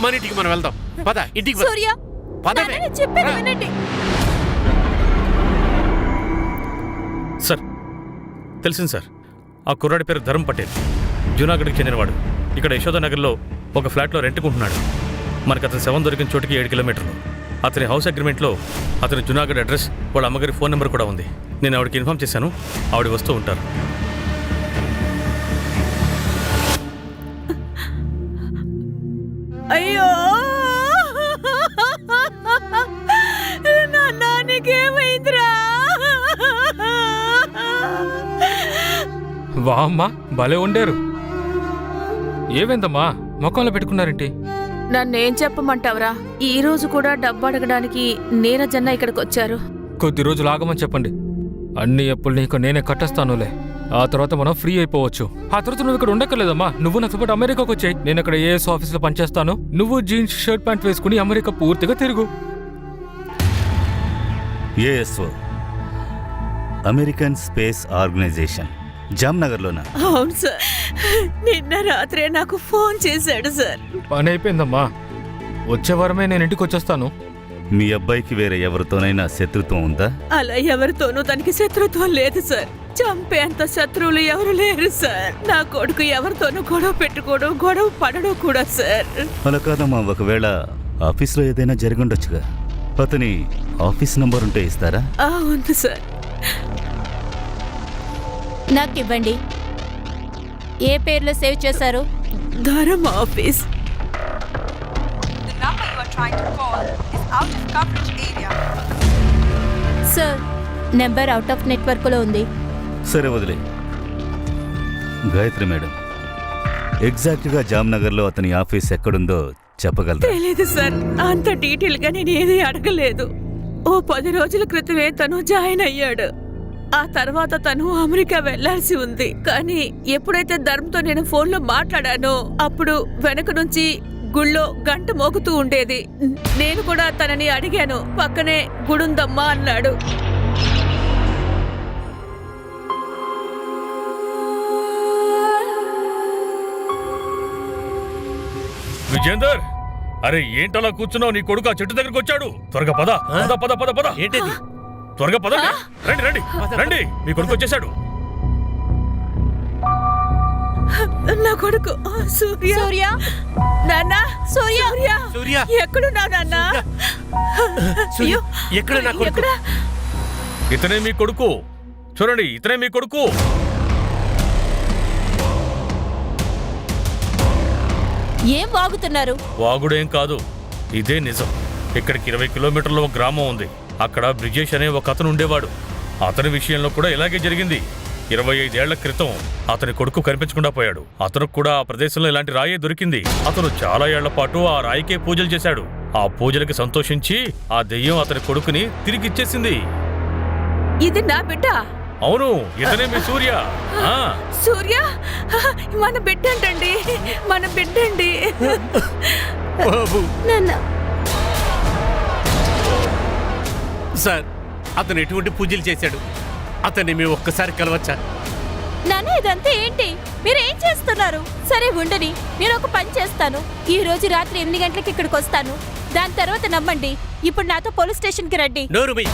మన ఇంటికి మనం వెళ్దాం. పద ఇంటికి పద. సూర్య, పదవే. నాన్న, నేను చెప్పేది రా. వినండి. సార్, తెలిసింది సార్. ఆ కుర్రాడి పేరు ధర్మ్ పటేల్. జూనాగఢ్కి చెందినవాడు. ఇక్కడ యశోదానగర్లో ఒక ఫ్లాట్లో రెంట్కుంటున్నాడు. మనకు అతని శవం దొరికిన చోటికి 7 కిలోమీటర్లు. అతని హౌస్ అగ్రిమెంట్లో అతని జూనాగఢ్ అడ్రస్, వాళ్ళ అమ్మగారి ఫోన్ నెంబర్ కూడా ఉంది. నేను ఆవిడకి ఇన్ఫార్మ్ చేశాను. ఆవిడ వస్తూ ఉంటారు. అయ్యో నాన్న, నీకేమైందిరా? వామ్మా, భలే ఉండారు. ఏమైందమ్మా, మొక్కలో పెట్టుకున్నారేంటి? నన్నేం చెప్పమంటావురా? ఈ రోజు కూడా డబ్బు అడగడానికి నీరజన్న ఇక్కడికి వచ్చారు. కొద్ది రోజులు ఆగమని చెప్పండి. అన్ని అప్పులు నీకు నేనే కట్టేస్తానులే. ఆ తర్వాత మనం ఫ్రీ అయిపోవచ్చు. ఆ తర్వాత నువ్వు ఇక్కడ ఉండక్కర్లేదమ్మా. నువ్వు నాతో పాటు అమెరికాకు వచ్చాయి. నేను ఇక్కడ ఏఎస్ ఆఫీస్లో పనిచేస్తాను. నువ్వు జీన్స్ షర్ట్ ప్యాంట్ వేసుకుని అమెరికా పూర్తిగా తిరుగు. ఏఎస్ఓ, అమెరికన్ స్పేస్ ఆర్గనైజేషన్, జామ్నగర్లోనా? అవును సార్, నిన్న రాత్రే నాకు ఫోన్ చేశాడు సార్. పని అయిపోయిందమ్మా. వచ్చే వారమే నేను ఇంటికి వచ్చేస్తాను. మీ అబ్బాయికి వేరే ఎవరితోనైనా శత్రుత్వం ఉందా? అలా ఎవరితోనూ తనకి శత్రుత్వం లేదు సార్. చంపేంత శత్రువులు ఎవరు లేరు సార్. నా కొడుకు ఎవరితోనూ గొడవ పెట్టుకోవడం, గొడవ పడడం కూడా సార్. అలా కాదమ్మా, ఒకవేళ ఆఫీస్లో ఏదైనా జరిగి ఉండొచ్చుగా. అతని ఆఫీస్ నంబర్ ఉంటే ఇస్తారా? ఉంది సార్. నాకు ఇవ్వండి. ఏ పేర్లో సేవ్ చేశారు? ధర్మ office. The number you are trying to call is out of coverage area. Sir, number out of నెట్వర్క్లో ఉంది. సరే వదిలే. గాయత్రి మేడం, ఎగ్జాక్ట్గా జామ్నగర్లో అతని ఆఫీస్ ఎక్కడుందో చెప్పగలరా? తెలీదు సార్, అంత డీటెయిల్ గా నేను ఏది అడగలేదు. ఓ 10 రోజుల క్రితమే తను జాయిన్ అయ్యాడు. ఆ తర్వాత తను అమెరికా వెళ్లాల్సి ఉంది. కానీ ఎప్పుడైతే ధర్మతో నేను ఫోన్లో మాట్లాడానో అప్పుడు వెనక నుంచి గుళ్ళో గంట మోగుతూ ఉండేది. నేను కూడా తనని అడిగాను, పక్కనే గుడుందమ్మా అన్నాడు. విజేందర్, అరే ఏంటలా కూర్చున్నావు? నీ కొడుకు ఆ చెట్టు దగ్గరికి వచ్చాడు. త్వరగా పద పద పద పద పద. ఏంటిది? త్వరగా పదండి. రండి రండి రండి, మీ కొడుకు వచ్చేసాడు. నా కొడుకు సూర్య. సూర్య, నాన్న, సూర్య, సూర్య. సూర్య ఎక్కడున్నావు నాన్న సూర్య, ఎక్కడ నా కొడుకు? ఇతనే మీ కొడుకు. చూడండి, ఇతనే మీ కొడుకు. ఏం వాగుతున్నారు? వాగుడేం కాదు, ఇదే నిజం. ఇక్కడికి 20 కిలోమీటర్ల ఒక గ్రామం ఉంది. అక్కడ బ్రిజేష్ అనే ఒక అతను ఉండేవాడు. అతని విషయంలో కూడా ఇలాగే జరిగింది. 25 ఏళ్ల క్రితం అతని కొడుకు కనిపించకుండా పోయాడు. అతనికి కూడా ఆ ప్రదేశంలో ఇలాంటి రాయే దొరికింది. అతను చాలా ఏళ్ల పాటు ఆ రాయికే పూజలు చేశాడు. ఆ పూజలకి సంతోషించి ఆ దెయ్యం అతని కొడుకుని తిరిగిచ్చేసింది. ఇది నా బిడ్డ. అవును, ఇతనే మీ సూర్య. సూర్య, మన బిడ్డండి, మన బిడ్డండి. బాబు నాన్న, సార్, అతను ఎటువంటి పూజలు చేశాడు? అతన్ని మేము ఒక్కసారి కలవచ్చా? నాన్న ఇదంతా ఏంటి? మీరేం చేస్తున్నారు? సరే ఉండని, నేను ఒక పని చేస్తాను. ఈ రోజు రాత్రి 8 గంటలకు ఇక్కడికి వస్తాను. దాని తర్వాత నమ్మండి. ఇప్పుడు నాతో పోలీస్ స్టేషన్కి రండి. నోరుమి,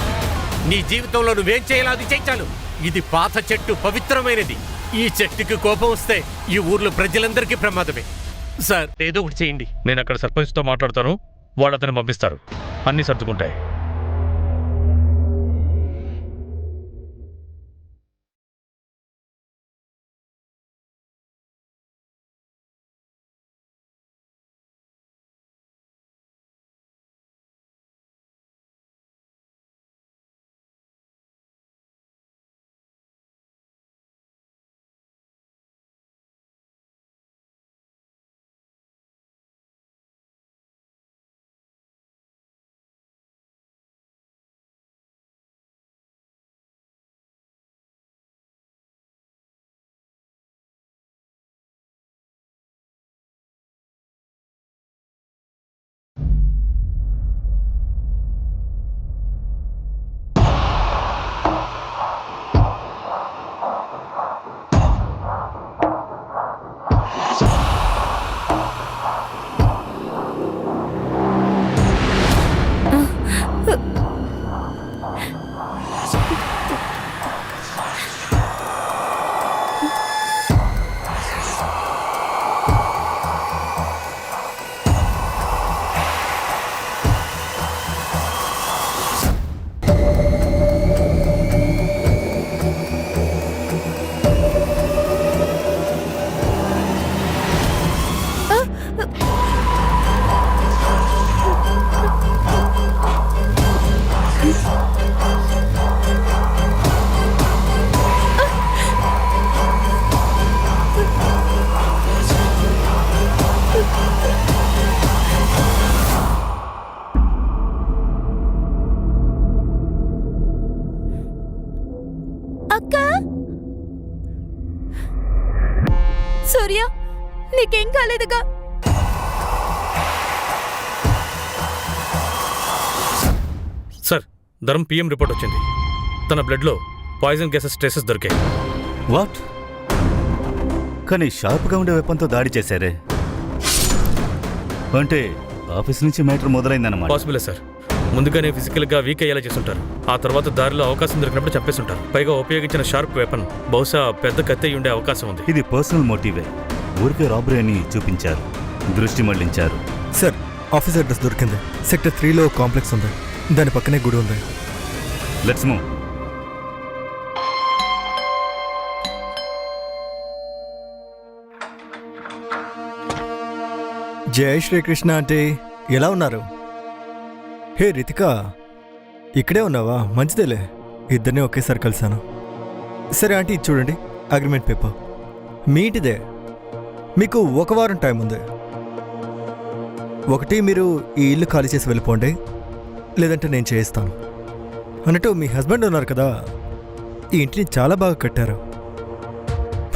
నీ జీవితంలో నువ్వేం చేయాలో అది చేయించాను. ఇది పాత చెట్టు, పవిత్రమైనది. ఈ చెట్టుకి కోపం వస్తే ఈ ఊర్లో ప్రజలందరికీ ప్రమాదమే. సార్, ఏదో ఒకటి చేయండి. నేను అక్కడ సర్పంచ్తో మాట్లాడతాను. వాళ్ళు అతను పంపిస్తారు. అన్నీ సర్దుకుంటాయి. సూర్య, నీకేం కాలేదుగా? సార్, ధర్మ పిఎం రిపోర్ట్ వచ్చింది. తన బ్లడ్లో పాయిజన్ గ్యాసెస్ ట్రేసెస్ దొరికాయి. వాట్? కానీ షార్ప్గా ఉండే వెపన్తో దాడి చేశారే, అంటే ఆఫీస్ నుంచి మ్యాటర్ మొదలైందన్నమాట. పాసిబులే సార్. ముందుగానే ఫిజికల్గా వీక్ అయ్యేలా చేస్తుంటారు. ఆ తర్వాత దారిలో అవకాశం దొరికినప్పుడు చంపేస్తుంటారు. పైగా ఉపయోగించిన షార్ప్ వెపన్ బహుశా పెద్ద కత్తి ఉండే అవకాశం ఉంది. ఇది పర్సనల్ మోటివే. ఊరికే రాబరీ అని చూపించారు, దృష్టి మళ్లించారు. సార్, ఆఫీస్ అడ్రస్ దొరికింది. సెక్టర్ 3లో కాంప్లెక్స్ ఉంది, దాని పక్కనే గుడి ఉంది. Let's move. జై శ్రీకృష్ణ ఆంటీ, ఎలా ఉన్నారు? హే రితిక, ఇక్కడే ఉన్నావా? మంచిదేలే, ఇద్దరిని ఒకేసారి కలిశాను. సరే ఆంటీ, ఇది చూడండి, అగ్రిమెంట్ పేపర్ మీ ఇంటిదే. మీకు 1 వారం టైం ఉంది. ఒకటి, మీరు ఈ ఇల్లు ఖాళీ చేసి వెళ్ళిపోండి, లేదంటే నేను చేయిస్తాను. అన్నట్టు మీ హస్బెండ్ ఉన్నారు కదా, ఈ ఇంటిని చాలా బాగా కట్టారు.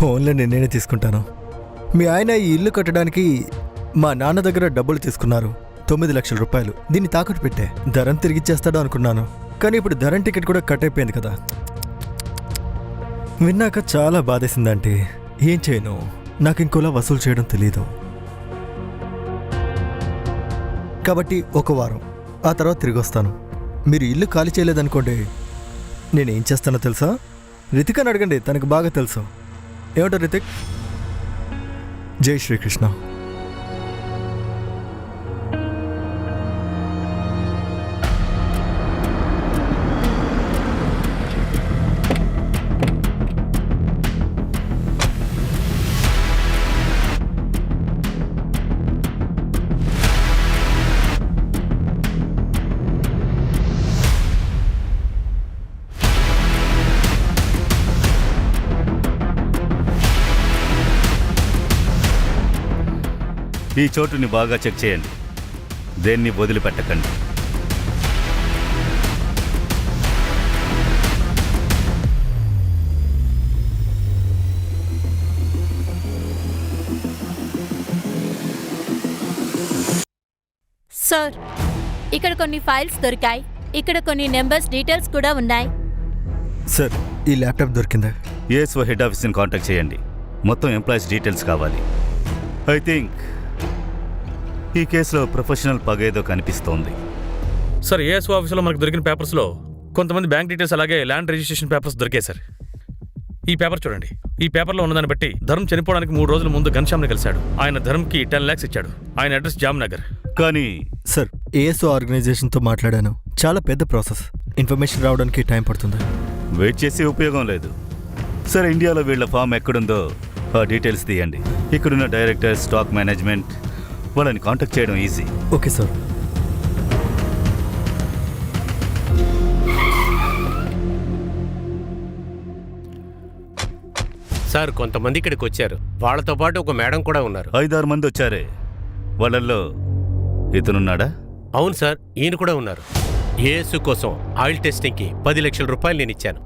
ఫోన్లో నేనే తీసుకుంటాను. మీ ఆయన ఈ ఇల్లు కట్టడానికి మా నాన్న దగ్గర డబ్బులు తీసుకున్నారు, 9 లక్షల రూపాయలు. దీన్ని తాకట్టు పెట్టే ధరం తిరిగిచ్చేస్తాడు అనుకున్నాను, కానీ ఇప్పుడు ధరం టికెట్ కూడా కట్ అయిపోయింది కదా. విన్నాక చాలా బాధేసిందంటే ఏం చేయను, నాకు ఇంకోలా వసూలు చేయడం తెలీదు. కాబట్టి 1 వారం, ఆ తర్వాత తిరిగి వస్తాను. మీరు ఇల్లు ఖాళీ చేయలేదనుకోండి, నేనేం చేస్తానో తెలుసా? రితికని అడగండి, తనకు బాగా తెలుసు. ఏమంటారు రితిక్? జై శ్రీకృష్ణ. ఈ చోటుని బాగా చెక్ చేయండి, దేన్ని వదిలిపెట్టకండి. సార్, ఇక్కడ కొన్ని ఫైల్స్ దొరికాయి. ఇక్కడ కొన్ని నెంబర్స్ డీటెయిల్స్ కూడా ఉన్నాయి. సార్, ఈ ల్యాప్టాప్ దొరికిందా? ఏఎస్ఓ హెడ్ ఆఫీస్ని కాంటాక్ట్ చేయండి. మొత్తం ఎంప్లాయీస్ డీటెయిల్స్ కావాలి. ఐ థింక్ ఈ కేసులో ప్రొఫెషనల్ పగేదో కనిపిస్తోంది. సార్, ఏఎస్ఓ ఆఫీసులో మనకు దొరికిన పేపర్స్లో కొంతమంది బ్యాంక్ డీటెయిల్స్ అలాగే ల్యాండ్ రిజిస్ట్రేషన్ పేపర్స్ దొరికాయి సార్. ఈ పేపర్ చూడండి. ఈ పేపర్లో ఉన్నదాన్ని బట్టి ధర్మ్ చనిపోవడానికి 3 రోజుల ముందు ఘన్శ్యామ్ని కలిశాడు. ఆయన ధర్మ్కి 10 lakhs ఇచ్చాడు. ఆయన అడ్రస్ జామ్నగర్. కానీ సార్, ఏఎస్ఓ ఆర్గనైజేషన్తో మాట్లాడాను. చాలా పెద్ద ప్రాసెస్. ఇన్ఫర్మేషన్ రావడానికి టైం పడుతుంది. వెయిట్ చేసి ఉపయోగం లేదు. సార్, ఇండియాలో వీళ్ళ ఫామ్ ఎక్కడుందో ఆ డీటెయిల్స్ తీయండి. ఇక్కడున్న డైరెక్టర్, స్టాక్ మేనేజ్మెంట్, వాళ్ళని కాంటాక్ట్ చేయడం ఈజీ. Okay sir. సార్, కొంతమంది ఇక్కడికి వచ్చారు. వాళ్ళతో పాటు ఒక మేడం కూడా ఉన్నారు. 5-6 మంది వచ్చారే, వాళ్ళల్లో ఇతనున్నాడా? అవును సార్, ఈయన కూడా ఉన్నారు. ఏఎస్ కోసం ఆయిల్ టెస్టింగ్కి 10 లక్షల రూపాయలు నేను ఇచ్చాను.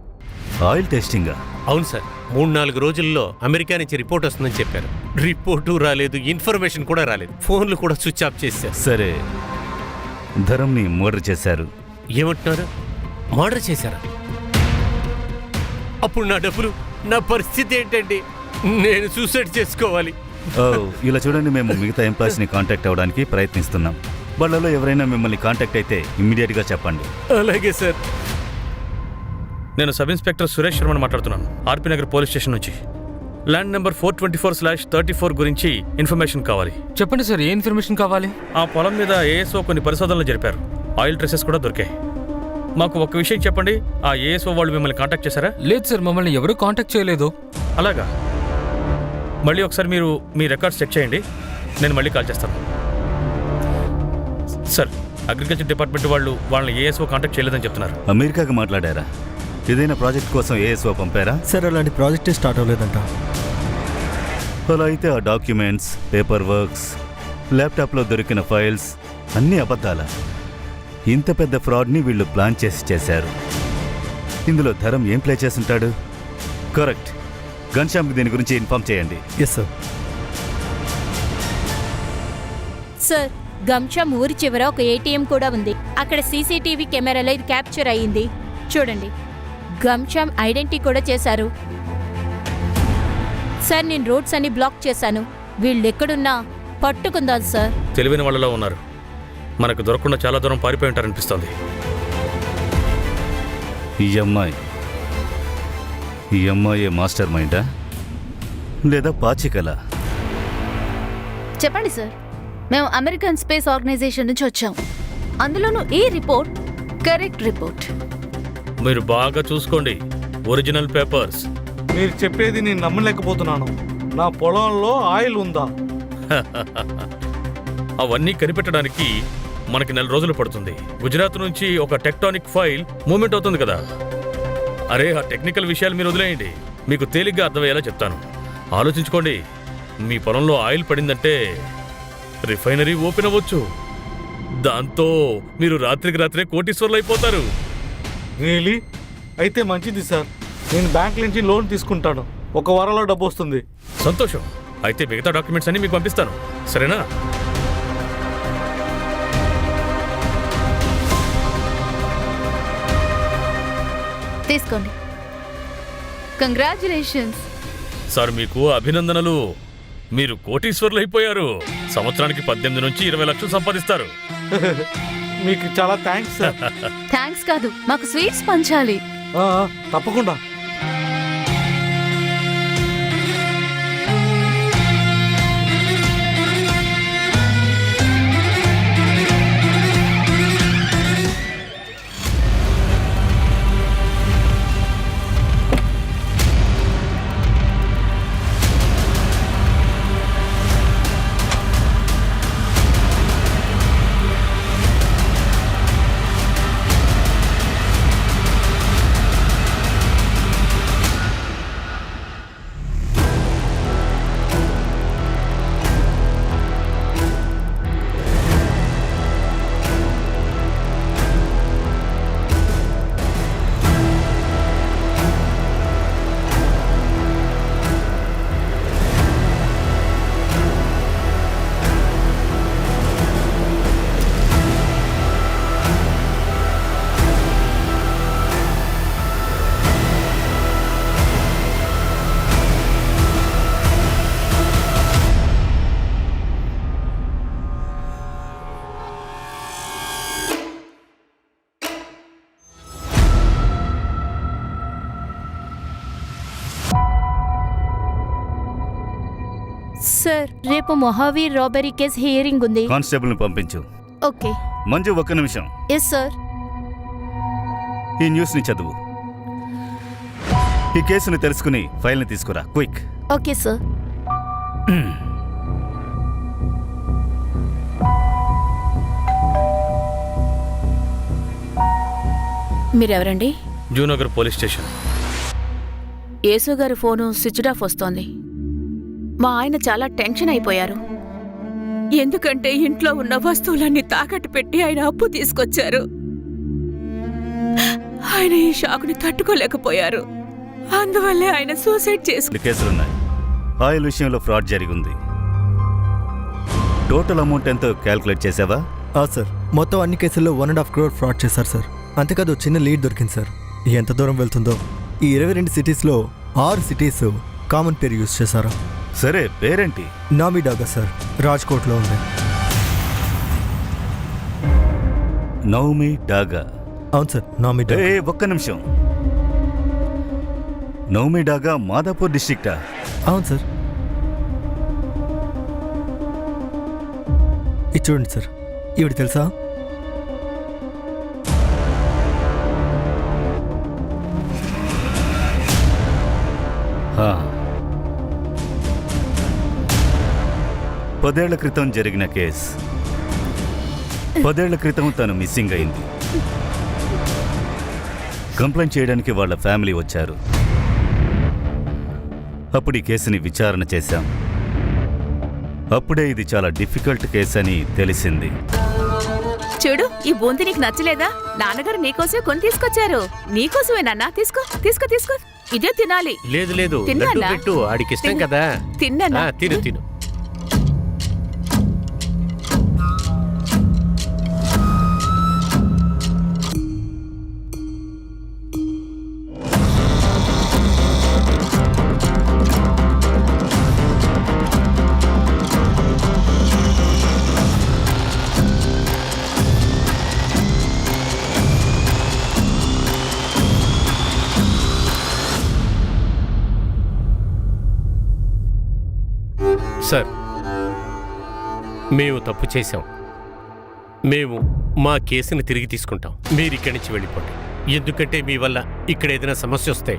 ఆయిల్ టెస్టింగా? అవును సార్, 3-4 రోజుల్లో అమెరికా నుంచి రిపోర్ట్ వస్తుందని చెప్పారు. రిపోర్టు రాలేదు, ఇన్ఫర్మేషన్ కూడా రాలేదు. ఫోన్లు కూడా స్విచ్ ఆఫ్ చేశారు. సరే, ధరంని మర్డర్ చేశారు. ఏమంటున్నారు? మర్డర్ చేశారా? అప్పుడు నా డబ్బులు, నా పరిస్థితి ఏంటండి? నేను సూసైడ్ చేసుకోవాలి. ఓ, ఇలా చూడండి, మేము మిగతా ఎంప్లాయీస్ని కాంటాక్ట్ అవ్వడానికి ప్రయత్నిస్తున్నాం. వాళ్ళలో ఎవరైనా మిమ్మల్ని కాంటాక్ట్ అయితే ఇమ్మీడియట్గా చెప్పండి. అలాగే సార్. నేను సబ్ ఇన్స్పెక్టర్ సురేష్ శర్మని మాట్లాడుతున్నాను, ఆర్పీ నగర్ పోలీస్ స్టేషన్ నుంచి. ల్యాండ్ నెంబర్ 424/34 గురించి ఇన్ఫర్మేషన్ కావాలి. చెప్పండి సార్, ఏ ఇన్ఫర్మేషన్ కావాలి? ఆ పొలం మీద ఏఎస్ఓ కొన్ని పరిశోధనలు జరిపారు. ఆయిల్ ట్రేసెస్ కూడా దొరికాయి. మాకు ఒక విషయం చెప్పండి, ఆ ఏఎస్ఓ వాళ్ళు మిమ్మల్ని కాంటాక్ట్ చేశారా? లేదు సార్, మమ్మల్ని ఎవరూ కాంటాక్ట్ చేయలేదు. అలాగా? మళ్ళీ ఒకసారి మీరు మీ రికార్డ్స్ చెక్ చేయండి, నేను మళ్ళీ కాల్ చేస్తాను. సార్, అగ్రికల్చర్ డిపార్ట్మెంట్ వాళ్ళు వాళ్ళని ఏఎస్ఓ కాంటాక్ట్ చేయలేదని చెప్తున్నారు. అమెరికాకి మాట్లాడారా? ఏదైనా ప్రాజెక్ట్ కోసం ఏఎస్ఓ పంపారా? సార్, అలాంటి ప్రాజెక్టే స్టార్ట్ అవ్వలేదంట. అలా అయితే ఆ డాక్యుమెంట్స్, పేపర్ వర్క్స్, ల్యాప్టాప్లో దొరికిన ఫైల్స్ అన్నీ అబద్ధాలా? ఇంత పెద్ద ఫ్రాడ్ని వీళ్ళు ప్లాన్ చేశారు. ఇందులో ధరం ఏం ప్లే చేసుంటాడు? కరెక్ట్. ఘన్శ్యామ్కి దీని గురించి ఇన్ఫార్మ్ చేయండి. Yes sir. సార్, ఘన్శ్యామ్ ఊరి చివర ఒక ఏటీఎం కూడా ఉంది. అక్కడ సీసీటీవీ కెమెరాలో ఇది క్యాప్చర్ అయ్యింది. చూడండి, ఘన్శ్యామ్ ఐడెంటిటీ కూడా చేశారు. సార్, నేను రోడ్స్ అన్ని బ్లాక్ చేశాను. వీళ్ళెక్కడున్నా పట్టుకుందాం సార్. తెలివైన వాళ్ళలో ఉన్నారు. మనకు దొరకకుండా చాలా దూరం పారిపోయి ఉంటారనిపిస్తోంది. ఈ అమ్మాయి మాస్టర్ మైండా లేదా పాచికలా? చెప్పండి సార్, మేము అమెరికన్ స్పేస్ ఆర్గనైజేషన్ నుంచి వచ్చాం. అందులోనూ ఈ రిపోర్ట్ కరెక్ట్ రిపోర్ట్. మీరు బాగా చూసుకోండి, ఒరిజినల్ పేపర్స్. మీరు చెప్పేది నేను నమ్మలేకపోతున్నాను. నా పొలంలో ఆయిల్ ఉందా? అవన్నీ కనిపెట్టడానికి మనకి 4 రోజులు పడుతుంది. గుజరాత్ నుంచి ఒక టెక్టానిక్ ఫైల్ మూవ్మెంట్ అవుతుంది కదా. అరే, ఆ టెక్నికల్ విషయాలు మీరు వదిలేయండి, మీకు తేలిగ్గా అర్థమయ్యేలా చెప్తాను. ఆలోచించుకోండి, మీ పొలంలో ఆయిల్ పడిందంటే రిఫైనరీ ఓపెన్ అవ్వచ్చు. దాంతో మీరు రాత్రికి రాత్రే కోటీశ్వర్లు అయిపోతారు. రియలీ? అయితే మంచిది సార్. నేను బ్యాంక్ నుంచి లోన్ తీసుకుంటాను. 1 వారంలో డబ్బు వస్తుంది. సంతోషం. అయితే మిగతా డాక్యుమెంట్స్ అన్ని మీకు పంపిస్తాను, సరేనా? తీసుకోండి. కంగ్రాచులేషన్స్ సార్, మీకు అభినందనలు. మీరు కోటీశ్వర్లు అయిపోయారు. సంవత్సరానికి 18 నుంచి 20 లక్షలు సంపాదిస్తారు. మీకు చాలా థ్యాంక్స్ సార్. థ్యాంక్స్ కాదు, మాకు స్వీట్స్ పంచాలి. తప్పకుండా. రేపు మొహావీర్ రాబరీ కేసు హియరింగ్ ఉంది. కానిస్టేబుల్ని పంపించు. ఓకే. మంజు, ఒక్క నిమిషం. Yes sir. ఈ న్యూస్ని చదువు. ఈ కేసుని తెలుసుకుని ఫైల్ని తీసుకురా, క్విక్. Okay sir. మీరెవరండి? Junagarh police station. యేసు గారి ఫోను స్విచ్డ్ ఆఫ్ వస్తోంది. మా ఆయన చాలా టెన్షన్ అయిపోయారు. ఎందుకంటే ఇంట్లో ఉన్న వస్తువులన్నీ తాకట్టు పెట్టి ఆయన అప్పు తీసుకొచ్చారు. ఆయన ఈ షాకుని తట్టుకోలేకపోయారు. అందువల్లే ఆయన సూసైడ్ చేసుకున్నారు. కేసులున్నాయి. ఆయిల్ విషయంలో ఫ్రాడ్ జరిగింది. టోటల్ అమౌంట్ ఎంతో క్యాల్కులేట్ చేసావా? సార్, మొత్తం అన్ని కేసుల్లో 1.5 crore ఫ్రాడ్ చేశారు సార్. అంతేకాదు చిన్న లీడ్ దొరికింది సార్. ఎంత దూరం వెళ్తుందో ఈ 22 సిటీస్లో 6 సిటీస్ కామన్ పేరు యూజ్ చేశారు. సరే, పేరేంటి? నామీ డాగా సార్, రాజ్కోట్లో ఉంది. నౌమీ డాగా? అవును సార్, నామీ డాగా. ఒక్క నిమిషం. నౌమీ డాగా మాదాపూర్ డిస్ట్రిక్టా? అవును సార్. ఇది చూడండి సార్, ఈవిడ తెలుసా? పదేళ్ల క్రితం జరిగిన కేస్. 10 ఏళ్ల క్రితం తను మిస్సింగ్ అయింది. కంప్లైంట్ చేయడానికి వాళ్ళ ఫ్యామిలీ వచ్చారు. అప్పుడు ఈ కేసుని విచారణ చేశాం. అప్పుడే ఇది చాలా డిఫికల్ట్ కేసు అని తెలిసింది. చూడు, ఈ బూందీ నీకు నచ్చలేదా? నాన్నగారు నీకోసమే కొని తీసుకొచ్చారు. నీకోసమే నాన్న. తీసుకో తీసుకో తీసుకో, ఇదే తినాలి. లేదు లేదు, తిన్నా లడ్డు అన్నా? పెట్టు, ఆడికి ఇష్టం తిన్నా. కదా. తిన్నానా? తిను తిను. సార్, మేము తప్పు చేశాం. మేము మా కేసుని తిరిగి తీసుకుంటాం. మీరు ఇక్కడి నుంచి వెళ్ళిపోండి. ఎందుకంటే మీ వల్ల ఇక్కడ ఏదైనా సమస్య వస్తే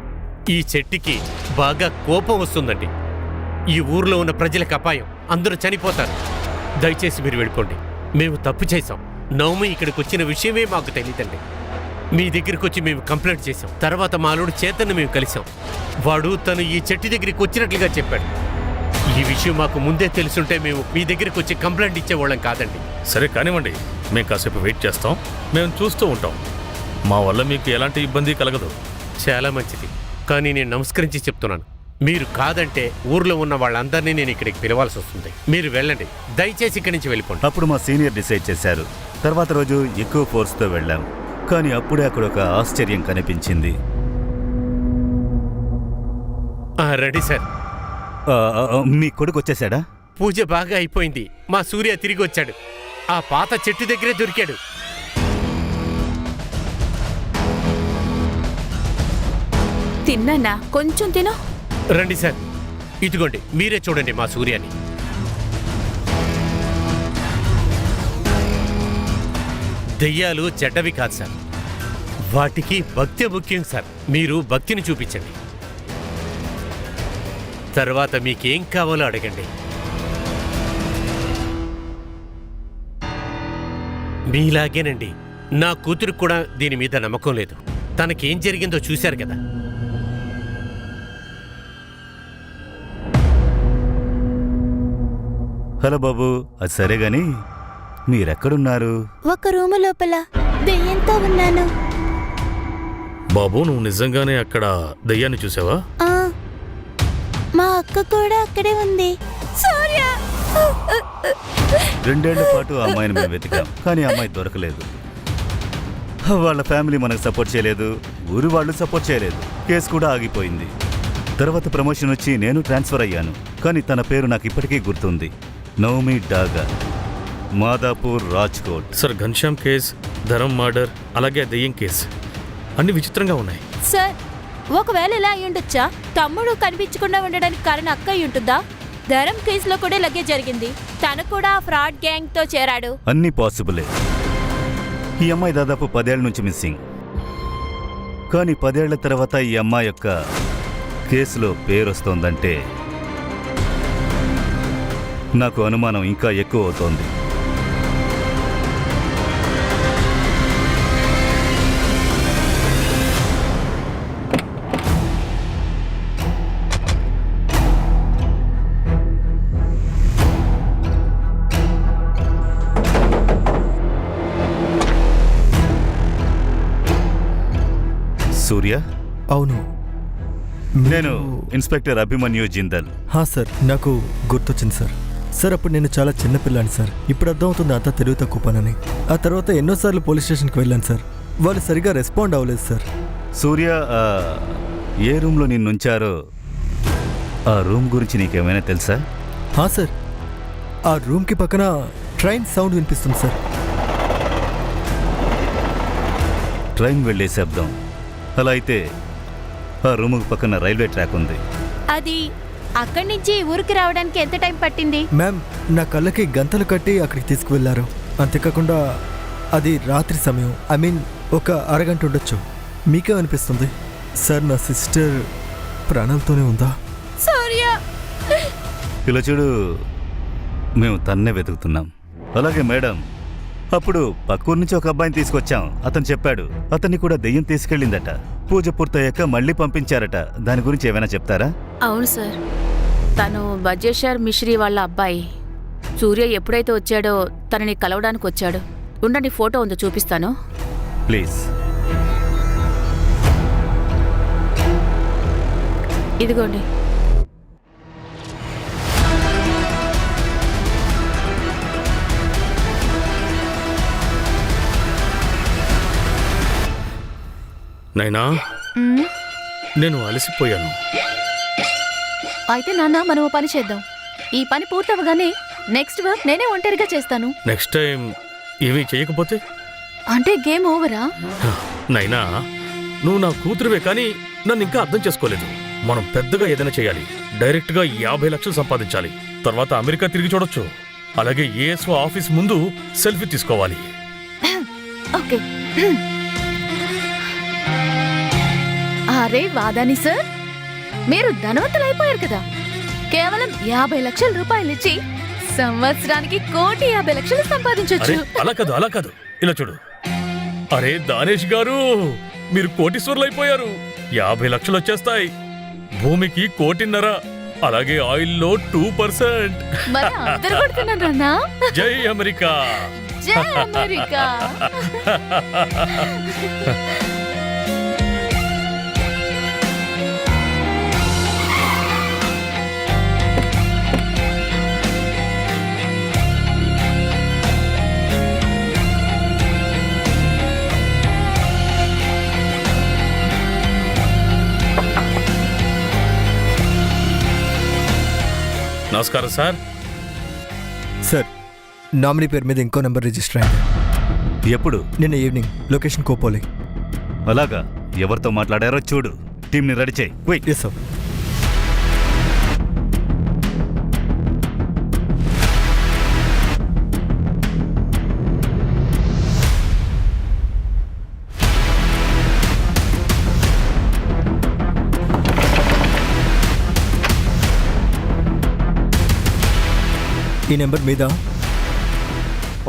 ఈ చెట్టుకి బాగా కోపం వస్తుందండి. ఈ ఊర్లో ఉన్న ప్రజలకు అపాయం, అందరూ చనిపోతారు. దయచేసి మీరు వెళ్ళిపోండి. మేము తప్పు చేశాం. నవమి ఇక్కడికి వచ్చిన విషయమే మాకు తెలియదండి. మీ దగ్గరికి వచ్చి మేము కంప్లైంట్ చేశాం. తర్వాత మా అల్లుడు చేతన్ని మేము కలిసాం. వాడు తను ఈ చెట్టు దగ్గరికి వచ్చినట్లుగా చెప్పాడు. ఈ విషయం మాకు ముందే తెలుసుంటే మేము మీ దగ్గరికి వచ్చి కంప్లైంట్ ఇచ్చేవాళ్ళం కాదండి. సరే కానివ్వండి, మేము కాసేపు వెయిట్ చేస్తాం. మేము చూస్తూ ఉంటాం. మా వల్ల మీకు ఎలాంటి ఇబ్బంది కలగదు. చాలా మంచిది. కానీ నేను నమస్కరించి చెప్తున్నాను, మీరు కాదంటే ఊర్లో ఉన్న వాళ్ళందరినీ నేను ఇక్కడికి పిలవాల్సి వస్తుంది. మీరు వెళ్ళండి, దయచేసి ఇక్కడి నుంచి వెళ్ళిపోండి. అప్పుడు మా సీనియర్ డిసైడ్ చేశారు. తర్వాత రోజు ఎక్కువ ఫోర్స్తో వెళ్ళాం. కానీ అప్పుడే అక్కడ ఒక ఆశ్చర్యం కనిపించింది. Ready sir. మీ కొడుకు వచ్చేసాడా? పూజ బాగా అయిపోయింది. మా సూర్య తిరిగి వచ్చాడు. ఆ పాత చెట్టు దగ్గరే దొరికాడు. తిన్నానా? కొంచెం తిను. రండి సార్, ఇదిగోండి, మీరే చూడండి మా సూర్యాని. దెయ్యాలు చెడ్డవి కాదు సార్, వాటికి భక్తి ముఖ్యం సార్. మీరు భక్తిని చూపించండి. తర్వాత మీకేం కావాలో అడగండి. మీలాగేనండి, నా కూతురు కూడా దీని మీద నమ్మకం లేదు. తనకేం జరిగిందో చూశారు కదా. హలో బాబు, అది సరే గాని మీరెక్కడున్నారు? ఒక రూము లోపల దెయ్యంతో ఉన్నాను. బాబు, నువ్వు నిజంగానే అక్కడ దయ్యాన్ని చూసావా? మా అక్క కూడా అక్కడే ఉంది. సూర్య! 2 ఏళ్ల పాటు ఆ అమ్మాయిని మేము వెతికాం, కానీ ఆ అమ్మాయి దొరకలేదు. వాళ్ళ ఫ్యామిలీ మనకు సపోర్ట్ చేయలేదు, ఊరి వాళ్ళు సపోర్ట్ చేయలేదు. కేసు కూడా ఆగిపోయింది. తర్వాత ప్రమోషన్ వచ్చి నేను ట్రాన్స్ఫర్ అయ్యాను. కానీ తన పేరు నాకు ఇప్పటికీ గుర్తుంది. Naumi Daga, Madapur, Rajkot. Sir, Ghanshyam case, Dharam murder, అలాగే దెయ్యం కేసు అన్ని విచిత్రంగా ఉన్నాయి. సార్, ఒకవేళ ఇలా అయి ఉండొచ్చా? తమ్ముడు కనిపించకుండా ఉండడానికి కారణం అక్క అయి ఉంటుందా? ధరం కేసులో కూడా ఇలాగే జరిగింది. తను కూడా ఫ్రాడ్ గ్యాంగ్ తో చేరాడు. అన్నీ పాసిబులే. ఈ అమ్మాయి దాదాపు 10 ఏళ్ల నుంచి మిస్సింగ్. కానీ 10 ఏళ్ల తర్వాత ఈ అమ్మాయి యొక్క కేసులో పేరు వస్తోందంటే నాకు అనుమానం ఇంకా ఎక్కువ అవుతోంది. సూర్య? అవును, నేను ఇన్స్పెక్టర్ అభిమన్యు జిందల్. సార్, నాకు గుర్తొచ్చింది సార్. సార్, అప్పుడు నేను చాలా చిన్నపిల్లాను సార్. ఇప్పుడు అర్థమవుతుంది అంతా తెలివి తక్కువ పనని. ఆ తర్వాత ఎన్నోసార్లు పోలీస్ స్టేషన్కి వెళ్ళాను సార్. వాళ్ళు సరిగా రెస్పాండ్ అవ్వలేదు సార్. సూర్య, ఏ రూమ్లో నిన్నుంచారో ఆ రూమ్ గురించి నీకేమైనా తెలుసా? సార్, ఆ రూమ్కి పక్కన ట్రైన్ సౌండ్ వినిపిస్తుంది సార్. ట్రైన్ వెళ్ళే శబ్దం. అలా అయితే ఆ రూముకు పక్కన రైల్వే ట్రాక్ ఉంది. అది అక్కడి నుంచి ఊరికి రావడానికి ఎంత టైం పట్టింది? మ్యామ్, నా కళ్ళకి గంతలు కట్టి అక్కడికి తీసుకువెళ్ళారు. అంతేకాకుండా అది రాత్రి సమయం. ఐ మీన్ ఒక అరగంట ఉండొచ్చు. మీకే అనిపిస్తుంది సార్ నా సిస్టర్ ప్రాణాలతోనే ఉందా? సూర్య, ఇలా చూడు, మేము తన్నే వెతుకుతున్నాం. అలాగే మేడం, అప్పుడు పక్కూరు నుంచి ఒక అబ్బాయిని తీసుకొచ్చాం. అతను చెప్పాడు అతన్ని కూడా దెయ్యం తీసుకెళ్ళిందట. పూజ పూర్తయ్యాక మళ్ళీ పంపించారట. దాని గురించి ఏమైనా చెప్తారా? అవును సార్, తను బజేషర్ మిశ్రీ వాళ్ళ అబ్బాయి. సూర్య ఎప్పుడైతే వచ్చాడో తనని కలవడానికి వచ్చాడు. ఉండండి, ఫోటో ఉందో చూపిస్తాను. ప్లీజ్. ఇదిగోండి. నైనా, నేను అలసిపోయాను. అయితే నాన్న, మనం ఓ పని చేద్దాం. ఈ పని పూర్తవగానే నెక్స్ట్ వర్క్ నేనే ఒంటరిగా చేస్తాను. నెక్స్ట్ టైం ఏమీ చేయకపోతే? అంటే గేమ్ ఓవరా? నైనా, నువ్వు నా కూతురువే, కానీ నన్ను ఇంకా అర్థం చేసుకోలేదు. మనం పెద్దగా ఏదైనా చేయాలి. డైరెక్ట్గా 50 లక్షలు సంపాదించాలి. తర్వాత అమెరికా తిరిగి చూడొచ్చు. అలాగే ఏఎస్ఓ ఆఫీస్ ముందు సెల్ఫీ తీసుకోవాలి. ఓకే. అరే వాదాని సార్, మీరు ధనవంతులైపోయారు కదా. కేవలం 50 లక్షల రూపాయలు ఇచ్చి సంవత్సరానికి 1,50,00,000 సంపాదించొచ్చు. అలా కాదు, ఇలా చూడు. అరే దానేష్ గారు, మీరు కోటీశ్వరులు అయిపోయారు. 50 లక్షలు వచ్చేస్తాయి. భూమికి 1,50,00,000. అలాగే ఆయిల్లో 2%. మరి అందరూ కొడుతున్నారన్నా. జై అమెరికా, జై అమెరికా. నమస్కారం సార్. సార్, నామినీ పేరు మీద ఇంకో నెంబర్ రిజిస్టర్ అయింది. ఎప్పుడు? నిన్న ఈవినింగ్. లొకేషన్ కోపోలి. అలాగా? ఎవరితో మాట్లాడారో చూడు. టీంని రెడీ చేయి. క్విక్. Yes sir. ఈ నెంబర్ మీద?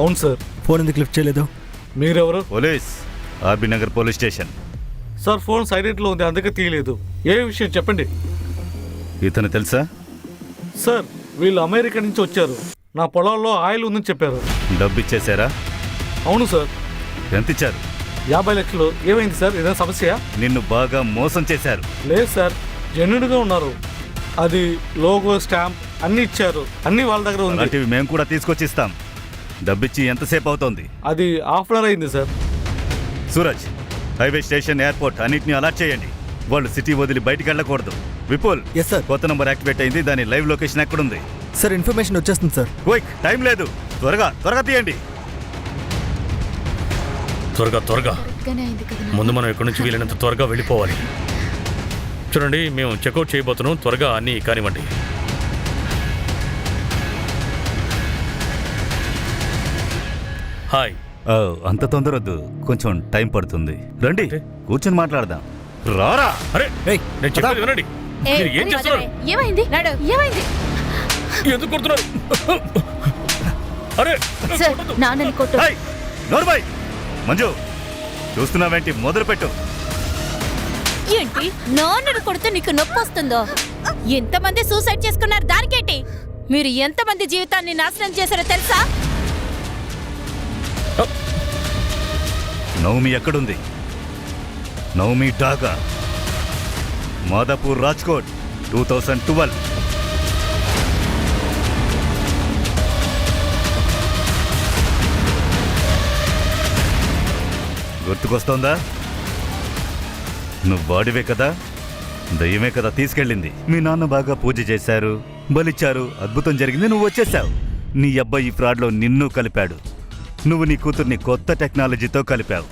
అవును సార్. ఫోన్ ఎందుకు లిఫ్ట్ చేయలేదు? మీరెవరు? Police, RB Nagar police station. Sir, phone సైలెంట్లో ఉంది, అందుకే తీయలేదు. ఏ విషయం చెప్పండి. ఇతను తెలుసా? సార్, వీళ్ళు అమెరికా నుంచి వచ్చారు. నా పొలాల్లో ఆయిల్ ఉందని చెప్పారు. డబ్బు ఇచ్చేశారా? అవును సార్. ఎంత ఇచ్చారు? 50 లక్షలు. ఏమైంది సార్? ఏదైనా సమస్య? నిన్ను బాగా మోసం చేశారు. లేదు సార్, జెన్యున్గా ఉన్నారు. అది లోగో, స్టాంప్ అన్ని ఇచ్చారు. అన్ని వాళ్ళ దగ్గర ఉంది. అలాంటివి మేము కూడా తీసుకొచ్చి ఇస్తాం. డబ్బిచ్చి ఎంతసేపు అవుతోంది? అది హాఫ్ అన్ అవర్ అయింది sir. Suraj, highway station, airport అన్నిటిని అలర్ట్ చేయండి. వాళ్ళు సిటీ వదిలి బయటికి వెళ్ళకూడదు. విపుల్. Yes sir. కొత్త నంబర్ యాక్టివేట్ అయింది. దాని లైవ్ లొకేషన్ ఎక్కడుంది? సార్, ఇన్ఫర్మేషన్ వచ్చేస్తుంది సార్. క్విక్, టైం లేదు. త్వరగా తీయండి. త్వరగా. ముందు మనం ఇక్కడి నుంచి వీలైనంత త్వరగా వెళ్ళిపోవాలి. చూడండి, మేము చెక్అవుట్ చేయబోతున్నాం. త్వరగా అన్నీ కానివ్వండి. హాయ్. అంత తొందరొద్దు, కొంచెం టైం పడుతుంది. రండి కూర్చొని మాట్లాడదాం. రారా. అరే నేను చెప్పేది వినండి. మీరు ఏం చేస్తున్నారు? ఏమైంది ఏమైంది ఎందుకు కొడుతున్నారు? అరే సార్ నాన్నని కొట్టు. ఏయ్, నోర్మై. మంజు చూస్తున్నావేంటి? మొదలు పెట్టు. ఏంటి నాన్నను కొడితే నీకు నొప్పి వస్తుందో? ఎంతమంది సూసైడ్ చేసుకున్నారు దానికేంటి? మీరు ఎంతమంది జీవితాన్ని నాశనం చేశారో తెలుసా? నవమి ఎక్కడుంది? నవమి డాగా, మాదాపూర్, రాజ్కోట్, 2012. గుర్తుకొస్తోందా? నువ్వు వాడివే కదా, దయ్యమే కదా తీసుకెళ్ళింది. మీ నాన్న బాగా పూజ చేశారు, బలిచ్చారు, అద్భుతం జరిగింది, నువ్వు వచ్చేసావు. నీ అబ్బాయి ఈ ఫ్రాడ్లో నిన్ను కలిపాడు. నువ్వు నీ కూతుర్ని కొత్త టెక్నాలజీతో కలిపావు,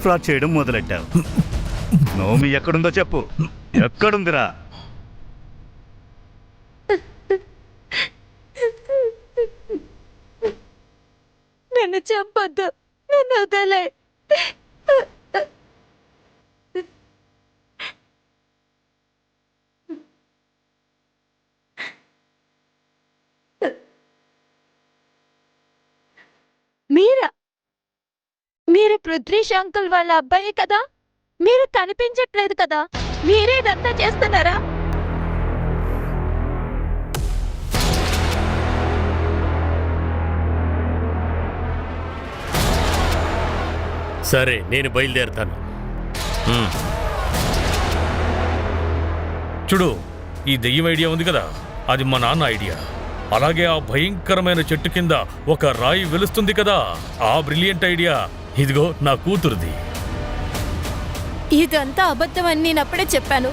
ఫ్రాడ్ చేయడం మొదలెట్టావు. నవమి ఎక్కడుందో చెప్పు. ఎక్కడుందిరా? నన్ను చంపొద్దు, నన్ను వదలే. మీరు పృథ్వీష్ అంకుల్ వాళ్ళ అబ్బాయి కదా? మీరు కనిపించట్లేదు కదా? మీరే ఇదంతా చేస్తున్నారా? సరే, నేను బయలుదేరుతాను. చూడు, ఈ దెయ్యం ఐడియా ఉంది కదా, అది మా నాన్న ఐడియా. అలాగే ఆ భయంకరమైన చెట్టు కింద ఒక రాయి వెలుస్తుంది కదా, ఆ బ్రిలియంట్ ఐడియా ఇదిగో నా కూతురుది. ఇదంతా అబద్ధం అని నేను అప్పుడే చెప్పాను,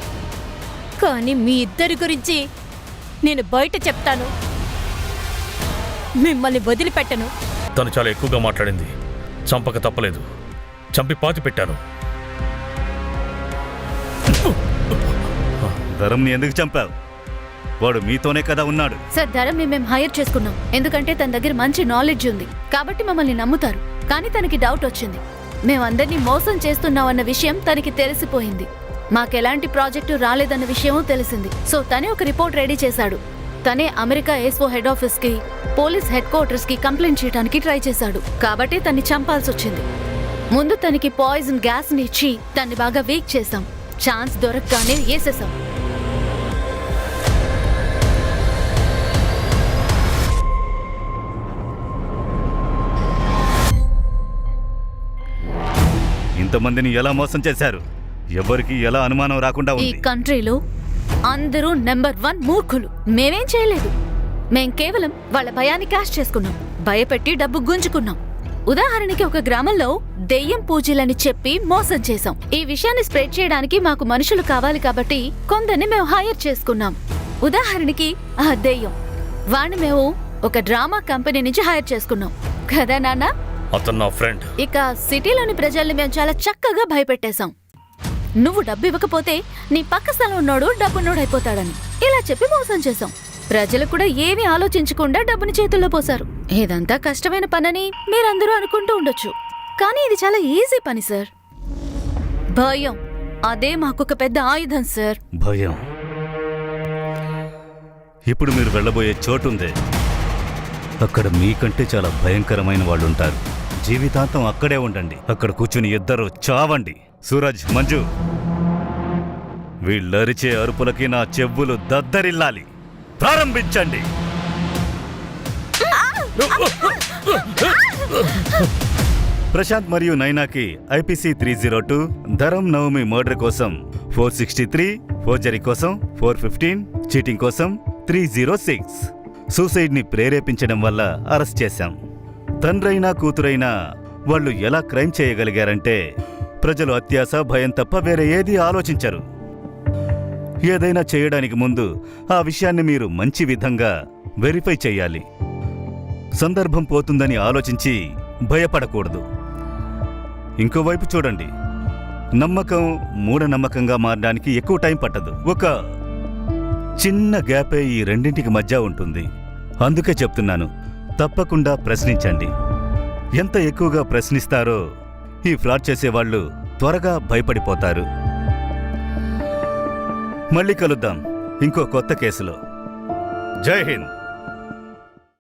కానీ మీ ఇద్దరి గురించి నేను బయట చెప్తాను. మిమ్మల్ని వదిలిపెట్టను. తను చాలా ఎక్కువగా మాట్లాడింది. చంపక తప్పలేదు. చంపి పాతి పెట్టాను. ధరంని ఎందుకు చంపావు? వాడు మీతోనే కదా ఉన్నాడు. సార్ ధరంని మేము హైర్ చేసుకున్నాం, ఎందుకంటే తన దగ్గర మంచి నాలెడ్జ్ ఉంది కాబట్టి మమ్మల్ని నమ్ముతారు. కానీ తనకి డౌట్ వచ్చింది. మేమందరినీ మోసం చేస్తున్నామన్న విషయం తనకి తెలిసిపోయింది. మాకెలాంటి ప్రాజెక్టు రాలేదన్న విషయమూ తెలిసింది. సో తనే ఒక రిపోర్ట్ రెడీ చేశాడు. తనే అమెరికా ఎస్ఓ హెడ్ ఆఫీస్ కి, పోలీస్ హెడ్ క్వార్టర్స్ కి కంప్లైంట్ చేయడానికి ట్రై చేశాడు. కాబట్టి తన్ని చంపాల్సి వచ్చింది. ముందు తనకి పాయిజన్ గ్యాస్ ని ఇచ్చి తన్ని బాగా వీక్ చేశాం. ఛాన్స్ దొరకగానే వేసేసాం. ఇంతమందిని ఎలా మోసం చేశారు? ఎవరికి ఎలా అనుమానం రాకుండా ఈ ఉంది? కంట్రీలో అందరూ నెంబర్ 1 మూర్ఖులు. మేమేం చేయలేదు. మేం కేవలం వాళ్ళ భయాన్ని క్యాష్ చేసుకున్నాం, భయపెట్టి డబ్బు గుంజుకున్నాం. ఉదాహరణకి ఒక గ్రామంలో దెయ్యం పూజలని చెప్పి మోసం చేశాం. ఈ విషయాన్ని స్ప్రెడ్ చేయడానికి మాకు మనుషులు కావాలి కాబట్టి కొందరిని మేము హైర్ చేసుకున్నాం. ఉదాహరణకి ఆ దెయ్యం వాణ్ణి మేము ఒక డ్రామా కంపెనీ నుంచి హైర్ చేసుకున్నాం కదా నాన్న? అతను నా ఫ్రెండ్. ఇక సిటీలోని ప్రజల్ని మేము చాలా చక్కగా భయపెట్టేశాం. నువ్వు డబ్బు ఇవ్వకపోతే నీ పక్క స్థలం ఉన్నోడు డబ్బున్నోడైపోతాడని ఇలా చెప్పి మోసం చేశాం. ప్రజలు కూడా ఏమీ ఆలోచించకుండా డబ్బుని చేతుల్లో పోశారు. ఇదంతా కష్టమైన పనని మీరందరూ అనుకుంటూ ఉండొచ్చు, కానీ ఇది చాలా ఈజీ పని సార్. భయం, అదే మాకొక పెద్ద ఆయుధం సార్. భయం. ఇప్పుడు మీరు వెళ్ళబోయే చోటుంది, అక్కడ మీకంటే చాలా భయంకరమైన వాళ్ళు ఉంటారు. జీవితాంతం అక్కడే ఉండండి. అక్కడ కూర్చుని ఇద్దరు చావండి. సూరజ్, మంజు, వీళ్ళరిచే అరుపులకి నా చెవులు దద్దరిల్లాలి. ప్రారంభించండి. ప్రశాంత్ మరియు నైనాకి ఐపీసీ 302, ధరం నవమి మర్డర్ కోసం 463, ఫోర్జరీ కోసం 415, చీటింగ్ కోసం 306, సూసైడ్ ని ప్రేరేపించడం వల్ల అరెస్ట్ చేశాం. తండ్రైనా కూతురైనా వాళ్ళు ఎలా క్రైమ్ చేయగలిగారంటే ప్రజలు అత్యాశ, భయం తప్ప వేరే ఏదీ ఆలోచించరు. ఏదైనా చేయడానికి ముందు ఆ విషయాన్ని మీరు మంచి విధంగా వెరిఫై చేయాలి. సందర్భం పోతుందని ఆలోచించి భయపడకూడదు. ఇంకోవైపు చూడండి, నమ్మకం మూఢనమ్మకంగా మారడానికి ఎక్కువ టైం పట్టదు. ఒక చిన్న గ్యాపే ఈ రెండింటికి మధ్య ఉంటుంది. అందుకే చెప్తున్నాను, తప్పకుండా ప్రశ్నించండి. ఎంత ఎక్కువగా ప్రశ్నిస్తారో ఈ ఫ్రాడ్ చేసేవాళ్ళు త్వరగా భయపడిపోతారు. మళ్ళీ కలుద్దాం ఇంకో కొత్త కేసులో. జై హింద్.